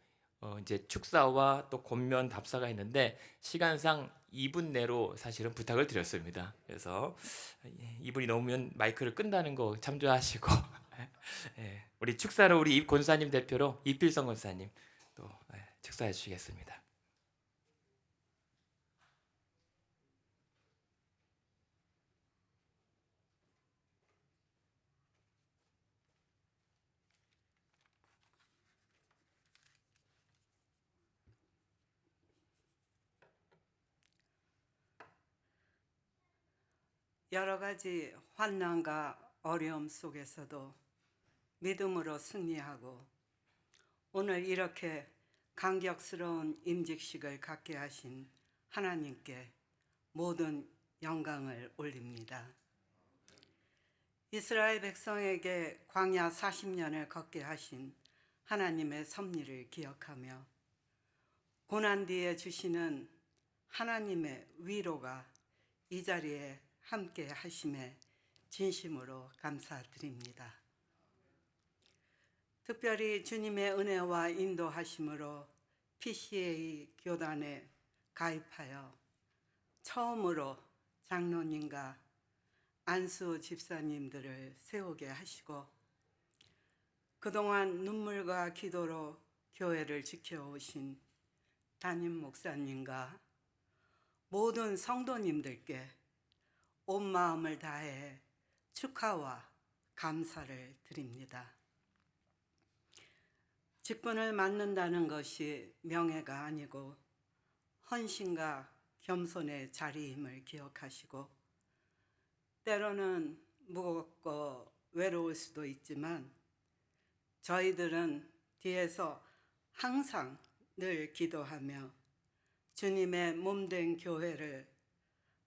이제 축사와 또 권면 답사가 있는데 시간상 2분 내로 사실은 부탁을 드렸습니다. 그래서 2분이 넘으면 마이크를 끈다는 거 참조하시고 예, 우리 축사로 우리 권사님 대표로 이필성 권사님 또 축사해 주시겠습니다. 여러 가지 환난과 어려움 속에서도 믿음으로 승리하고 오늘 이렇게 감격스러운 임직식을 갖게 하신 하나님께 모든 영광을 올립니다. 이스라엘 백성에게 광야 40년을 걷게 하신 하나님의 섭리를 기억하며 고난 뒤에 주시는 하나님의 위로가 이 자리에 함께 하심에 진심으로 감사드립니다. 특별히 주님의 은혜와 인도하심으로 PCA 교단에 가입하여 처음으로 장로님과 안수 집사님들을 세우게 하시고 그동안 눈물과 기도로 교회를 지켜오신 담임 목사님과 모든 성도님들께 온 마음을 다해 축하와 감사를 드립니다. 직분을 맡는다는 것이 명예가 아니고 헌신과 겸손의 자리임을 기억하시고 때로는 무겁고 외로울 수도 있지만 저희들은 뒤에서 항상 늘 기도하며 주님의 몸된 교회를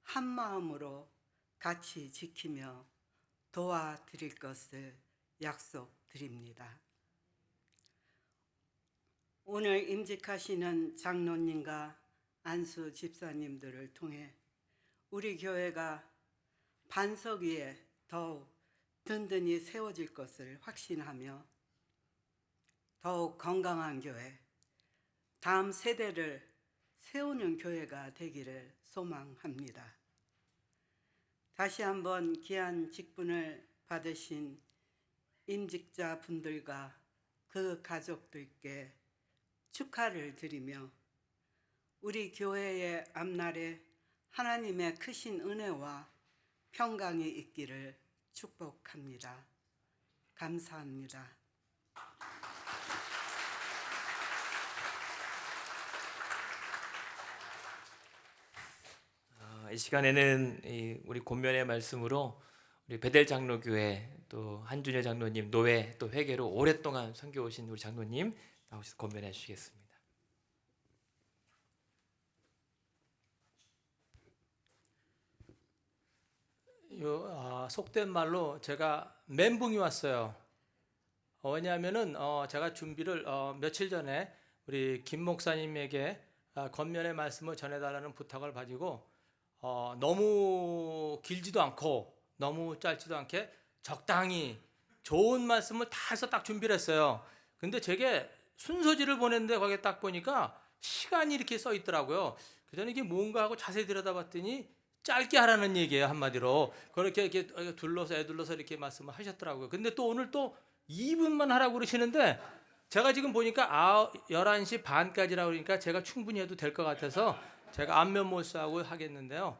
한 마음으로 같이 지키며 도와드릴 것을 약속드립니다. 오늘 임직하시는 장로님과 안수 집사님들을 통해 우리 교회가 반석 위에 더욱 든든히 세워질 것을 확신하며 더욱 건강한 교회, 다음 세대를 세우는 교회가 되기를 소망합니다. 다시 한번 귀한 직분을 받으신 임직자 분들과 그 가족들께 축하를 드리며 우리 교회의 앞날에 하나님의 크신 은혜와 평강이 있기를 축복합니다. 감사합니다. 이 시간에는 우리 권면의 말씀으로 우리 베델 장로교회 또 한준열 장로님 노회 또 회계로 오랫동안 섬겨 오신 우리 장로님 나오셔서 권면해 주시겠습니다. 속된 말로 제가 멘붕이 왔어요. 왜냐하면은 제가 준비를 며칠 전에 우리 김 목사님에게 권면의 말씀을 전해달라는 부탁을 가지고 너무 길지도 않고 너무 짧지도 않게 적당히 좋은 말씀을 다 해서 딱 준비를 했어요. 근데 제게 순서지를 보냈는데 거기에 딱 보니까 시간이 이렇게 써 있더라고요. 그전에 이게 뭔가 하고 자세히 들여다봤더니 짧게 하라는 얘기예요. 한마디로 그렇게 이렇게 애둘러서 이렇게 말씀을 하셨더라고요. 근데 또 오늘 또 2분만 하라고 그러시는데 제가 지금 보니까 11시 반까지라고 그러니까 제가 충분히 해도 될 것 같아서 제가 안면 몰수하고 하겠는데요.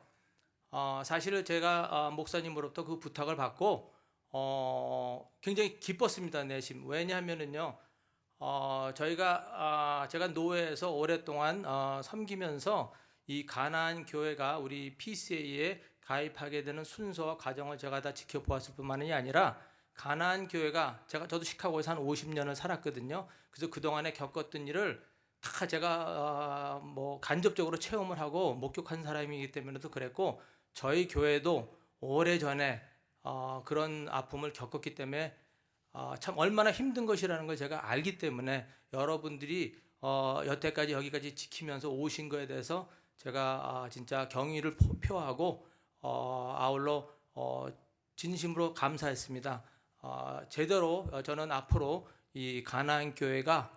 사실은 제가 목사님으로부터 그 부탁을 받고 굉장히 기뻤습니다. 내심. 왜냐하면은요 제가 노회에서 오랫동안 섬기면서 이 가나안 교회가 우리 PCA에 가입하게 되는 순서와 과정을 제가 다 지켜보았을 뿐만이 아니라 가나안 교회가 저도 시카고에서 한 50년을 살았거든요. 그래서 그 동안에 겪었던 일을 다 제가 뭐 간접적으로 체험을 하고 목격한 사람이기 때문에도 그랬고 저희 교회도 오래전에 그런 아픔을 겪었기 때문에 참 얼마나 힘든 것이라는 걸 제가 알기 때문에 여러분들이 여태까지 여기까지 지키면서 오신 거에 대해서 제가 진짜 경의를 표하고 아울러 진심으로 감사했습니다. 제대로 저는 앞으로 이 가나안 교회가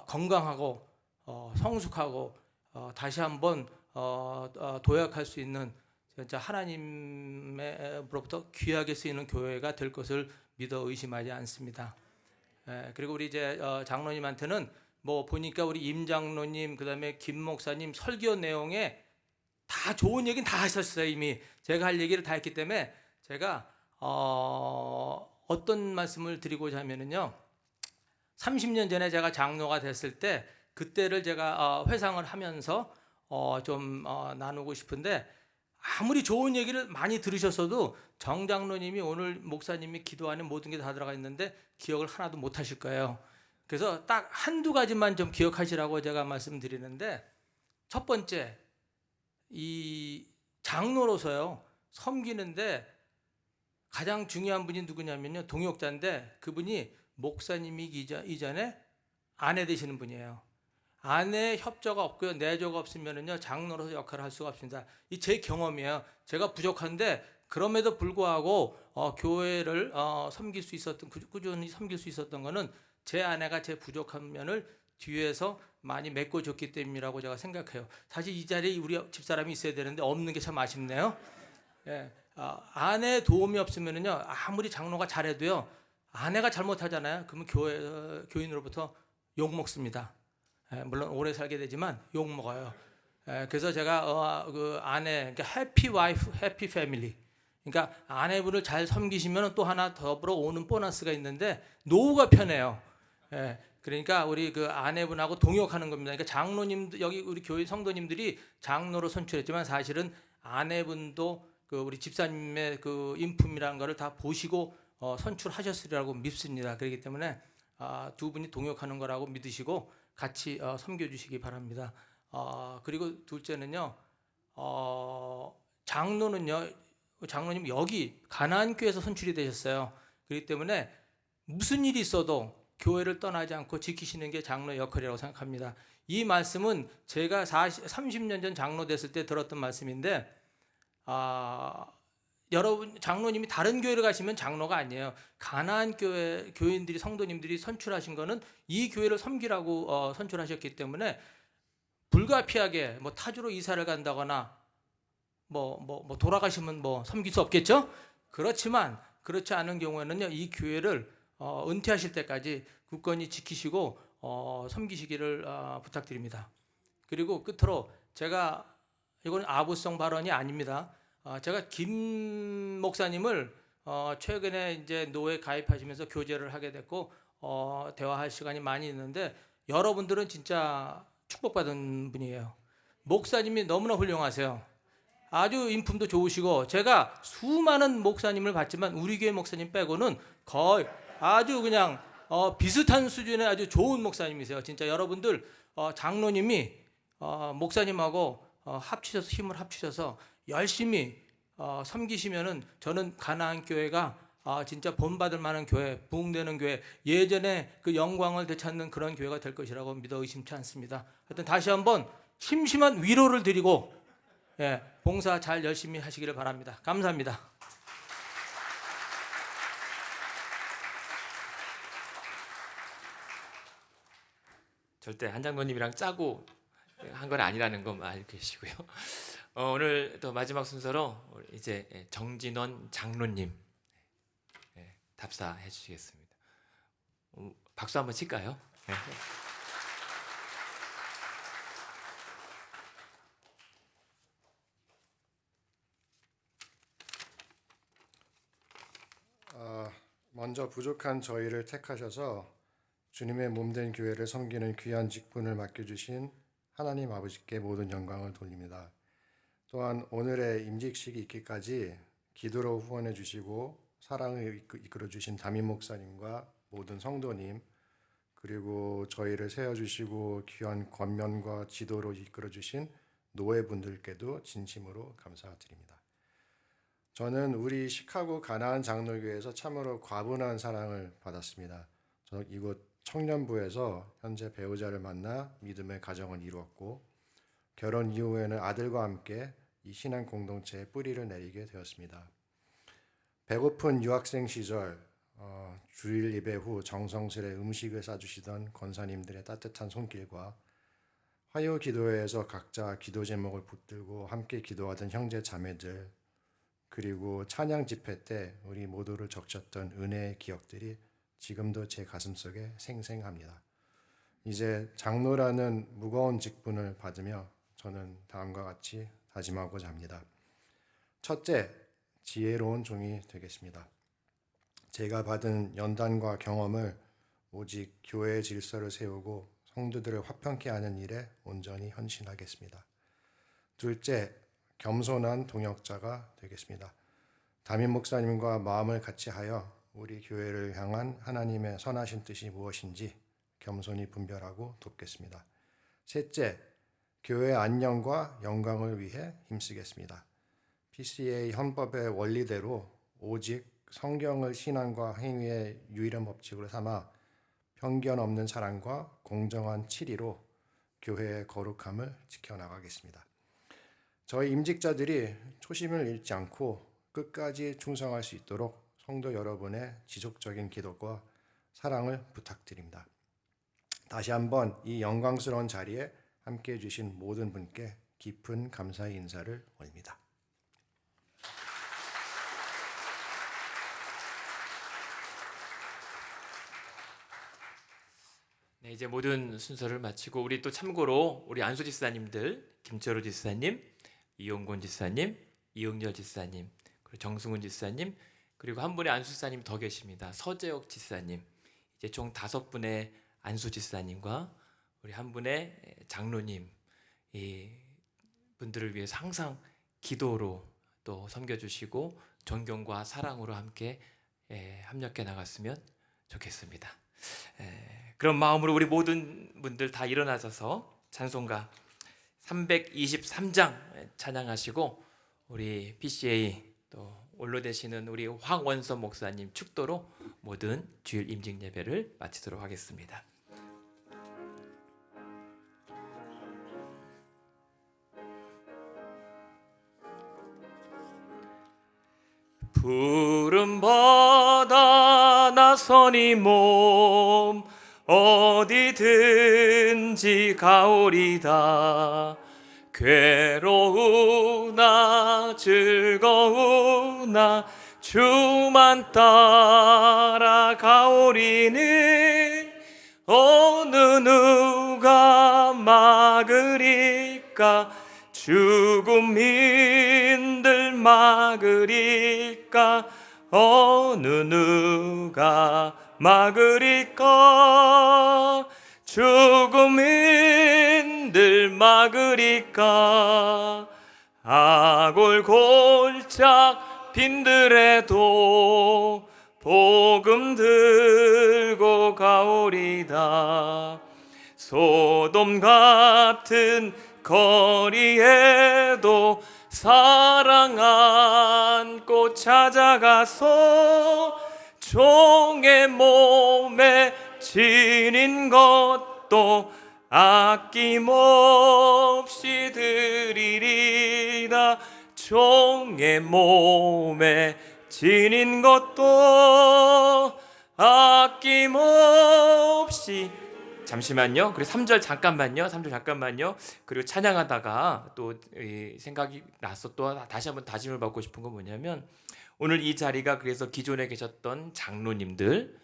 건강하고 성숙하고 다시 한번 도약할 수 있는 진짜 하나님으로부터 귀하게 쓰이는 교회가 될 것을 믿어 의심하지 않습니다. 그리고 우리 이제 장로님한테는 뭐 보니까 우리 임 장로님 그다음에 김 목사님 설교 내용에 다 좋은 얘기는 다 하셨어요. 이미 제가 할 얘기를 다 했기 때문에 제가 어떤 말씀을 드리고자 하면은요. 30년 전에 제가 장로가 됐을 때 그때를 제가 회상을 하면서 좀 나누고 싶은데 아무리 좋은 얘기를 많이 들으셨어도 정 장로님이 오늘 목사님이 기도하는 모든 게 다 들어가 있는데 기억을 하나도 못 하실 거예요. 그래서 딱 한두 가지만 좀 기억하시라고 제가 말씀드리는데 첫 번째 이 장로로서요 섬기는데 가장 중요한 분이 누구냐면요 동역자인데 그분이 목사님이기 이전에 아내 되시는 분이에요. 아내의 협조가 없고요 내조가 없으면은요 장로로서 역할을 할 수가 없습니다. 이 제 경험이에요. 제가 부족한데 그럼에도 불구하고 교회를 섬길 수 있었던 꾸준히 섬길 수 있었던 거는 제 아내가 제 부족한 면을 뒤에서 많이 메꿔줬기 때문이라고 제가 생각해요. 사실 이 자리에 우리 집사람이 있어야 되는데 없는 게 참 아쉽네요. 예, 아내의 도움이 없으면은요 아무리 장로가 잘해도요 아내가 잘못하잖아요. 그러면 교인으로부터 욕 먹습니다. 물론 오래 살게 되지만 욕 먹어요. 그래서 제가 그 아내, 그러니까 해피 와이프, 해피 패밀리. 그러니까 아내분을 잘 섬기시면 또 하나 더불어 오는 보너스가 있는데 노후가 편해요. 그러니까 우리 그 아내분하고 동역하는 겁니다. 그러니까 장로님들 여기 우리 교회 성도님들이 장로로 선출했지만 사실은 아내분도 그 우리 집사님의 그 인품이라는 것을 다 보시고 선출하셨으리라고 믿습니다. 그렇기 때문에 두 분이 동역하는 거라고 믿으시고 같이 섬겨주시기 바랍니다. 그리고 둘째는요, 장로님 여기 가나안 교회에서 선출이 되셨어요. 그렇기 때문에 무슨 일이 있어도 교회를 떠나지 않고 지키시는 게 장로의 역할이라고 생각합니다. 이 말씀은 제가 30년 전 장로 됐을 때 들었던 말씀인데 여러분 장로님이 다른 교회를 가시면 장로가 아니에요. 가나안 교회 교인들이 성도님들이 선출하신 거는 이 교회를 섬기라고 선출하셨기 때문에 불가피하게 뭐 타주로 이사를 간다거나 뭐 돌아가시면 뭐 섬길 수 없겠죠. 그렇지만 그렇지 않은 경우에는요 이 교회를 은퇴하실 때까지 굳건히 지키시고 섬기시기를 부탁드립니다. 그리고 끝으로 제가 이건 아부성 발언이 아닙니다. 제가 김 목사님을 최근에 이제 노회 가입하시면서 교제를 하게 됐고 대화할 시간이 많이 있는데 여러분들은 진짜 축복받은 분이에요. 목사님이 너무나 훌륭하세요. 아주 인품도 좋으시고 제가 수많은 목사님을 봤지만 우리 교회 목사님 빼고는 거의 아주 그냥 비슷한 수준의 아주 좋은 목사님이세요. 진짜 여러분들 장로님이 목사님하고 합치셔서 힘을 합치셔서 열심히 섬기시면은 저는 가나안 교회가 진짜 본받을 만한 교회, 부흥되는 교회, 예전에 그 영광을 되찾는 그런 교회가 될 것이라고 믿어 의심치 않습니다. 하여튼 다시 한번 심심한 위로를 드리고 봉사 잘 열심히 하시기를 바랍니다. 감사합니다. 절대 한 장로님이랑 짜고 한 건 아니라는 거 알고 계시고요. 오늘 또 마지막 순서로 이제 정진원 장로님 답사해 주시겠습니다. 박수 한번 칠까요? 네. 먼저 부족한 저희를 택하셔서 주님의 몸된 교회를 섬기는 귀한 직분을 맡겨주신 하나님 아버지께 모든 영광을 돌립니다. 또한 오늘의 임직식이 있기까지 기도로 후원해 주시고 사랑을 이끌어 주신 담임 목사님과 모든 성도님, 그리고 저희를 세워주시고 귀한 권면과 지도로 이끌어 주신 노회분들께도 진심으로 감사드립니다. 저는 우리 시카고 가나안 장로교회에서 참으로 과분한 사랑을 받았습니다. 저는 이곳 청년부에서 현재 배우자를 만나 믿음의 가정을 이루었고, 결혼 이후에는 아들과 함께 이 신앙 공동체에 뿌리를 내리게 되었습니다. 배고픈 유학생 시절 주일 예배 후 정성스레 음식을 싸주시던 권사님들의 따뜻한 손길과 화요 기도회에서 각자 기도 제목을 붙들고 함께 기도하던 형제 자매들, 그리고 찬양 집회 때 우리 모두를 적셨던 은혜의 기억들이 지금도 제 가슴속에 생생합니다. 이제 장로라는 무거운 직분을 받으며 저는 다음과 같이 다짐하고자 합니다. 첫째, 지혜로운 종이 되겠습니다. 제가 받은 연단과 경험을 오직 교회의 질서를 세우고 성도들을 화평케 하는 일에 온전히 헌신하겠습니다. 둘째, 겸손한 동역자가 되겠습니다. 담임 목사님과 마음을 같이 하여 우리 교회를 향한 하나님의 선하신 뜻이 무엇인지 겸손히 분별하고 돕겠습니다. 셋째, 교회의 안녕과 영광을 위해 힘쓰겠습니다. PCA 헌법의 원리대로 오직 성경을 신앙과 행위의 유일한 법칙으로 삼아 편견 없는 사랑과 공정한 치리로 교회의 거룩함을 지켜나가겠습니다. 저희 임직자들이 초심을 잃지 않고 끝까지 충성할 수 있도록 성도 여러분의 지속적인 기도와 사랑을 부탁드립니다. 다시 한번 이 영광스러운 자리에 함께해 주신 모든 분께 깊은 감사의 인사를 올립니다. 네, 이제 모든 순서를 마치고 우리 또 참고로 우리 안수 지사님들, 김철우 지사님, 이용곤 지사님, 이응열 지사님, 그리고 정승훈 지사님, 그리고 한 분의 안수 지사님 더 계십니다. 서재혁 지사님. 이제 총 5분의 안수 지사님과 우리 한 분의 장로님, 이 분들을 위해서 항상 기도로 또 섬겨주시고 존경과 사랑으로 함께 합력해 나갔으면 좋겠습니다. 그런 마음으로 우리 모든 분들 다 일어나셔서 찬송가 323장 찬양하시고 우리 PCA 또 올로 되시는 우리 황원선 목사님 축도로 모든 주일 임직 예배를 마치도록 하겠습니다. 푸른 바다 나서니 몸 어디든지 가오리다. 괴로우나 즐거우나 주만 따라가오리니 어느 누가 막으리까. 죽음인들 막으리까. 어느 누가 막으리까. 죽음인들 막으리까. 아골골짝 빈들에도 복음 들고 가오리다. 소돔 같은 거리에도 사랑 안고 찾아가서 종의 몸에 지닌 것도 아낌없이 드리리다. 종의 몸에 지닌 것도 아낌없이. 잠시만요. 그리고 3절 잠깐만요. 그리고 찬양하다가 또 생각이 나서 또 다시 한번 다짐을 받고 싶은 건 뭐냐면, 오늘 이 자리가 그래서 기존에 계셨던 장로님들,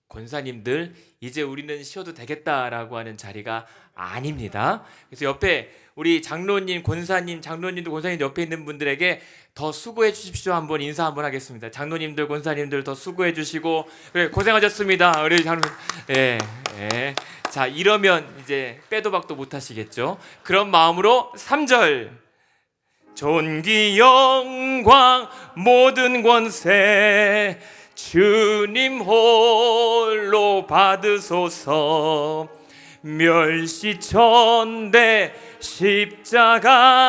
권사님들 이제 우리는 쉬어도 되겠다라고 하는 자리가 아닙니다. 그래서 옆에 우리 장로님, 권사님, 장로님들, 권사님 옆에 있는 분들에게 더 수고해 주십시오. 한번 인사 한번 하겠습니다. 장로님들, 권사님들 더 수고해 주시고, 그래, 고생하셨습니다. 우리 장로, 예. 자, 이러면 이제 빼도 박도 못 하시겠죠? 그런 마음으로 3절. 존귀 영광 모든 권세 주님 홀로 받으소서. 멸시천대 십자가는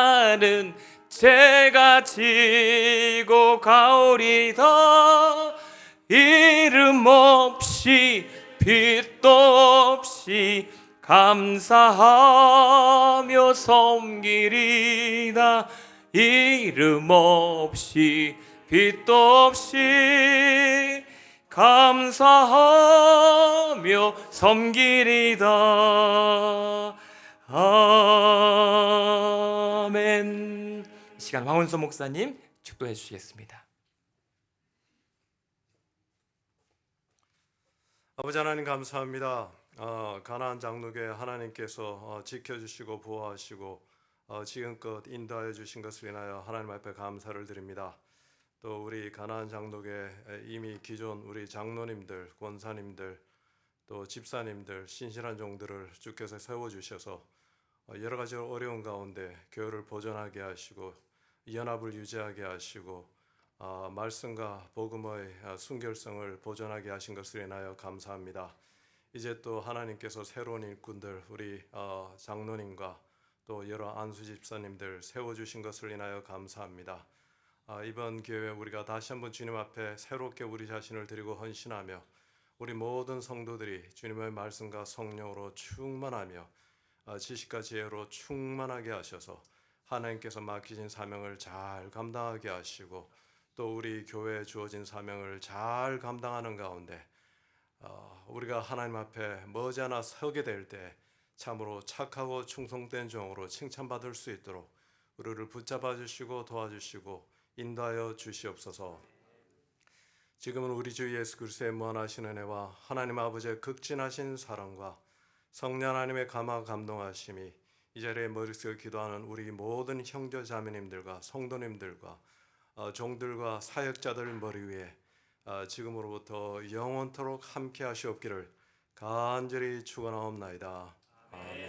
제가 지고 가오리다. 이름 없이 빛도 없이 감사하며 섬기리다. 이름 없이 빛도 없이 감사하며 섬기리다. 아멘. 이 시간 황운서 목사님 축도해 주시겠습니다. 아버지 하나님 감사합니다. 가나안 장로교회 하나님께서 지켜주시고 보호하시고 지금껏 인도하여 주신 것을 인하여 하나님 앞에 감사를 드립니다. 또 우리 가나안 장로교회 이미 기존 우리 장로님들, 권사님들, 또 집사님들, 신실한 종들을 주께서 세워주셔서 여러 가지 어려운 가운데 교회를 보존하게 하시고 연합을 유지하게 하시고 말씀과 복음의 순결성을 보존하게 하신 것을 인하여 감사합니다. 이제 또 하나님께서 새로운 일꾼들 우리 장로님과 또 여러 안수 집사님들 세워주신 것을 인하여 감사합니다. 이번 기회에 우리가 다시 한번 주님 앞에 새롭게 우리 자신을 드리고 헌신하며 우리 모든 성도들이 주님의 말씀과 성령으로 충만하며 지식과 지혜로 충만하게 하셔서 하나님께서 맡기신 사명을 잘 감당하게 하시고 또 우리 교회에 주어진 사명을 잘 감당하는 가운데 우리가 하나님 앞에 머지않아 서게 될 때 참으로 착하고 충성된 종으로 칭찬받을 수 있도록 우리를 붙잡아 주시고 도와주시고 인도하여 주시옵소서. 지금은 우리 주 예수 그리스도의 무한하신 은혜와 하나님 아버지의 극진하신 사랑과 성령 하나님의 감화 감동하심이 이 자리에 머릿속에 기도하는 우리 모든 형제 자매님들과 성도님들과 종들과 사역자들 머리 위에 지금으로부터 영원토록 함께 하시옵기를 간절히 축원하옵나이다. 아멘.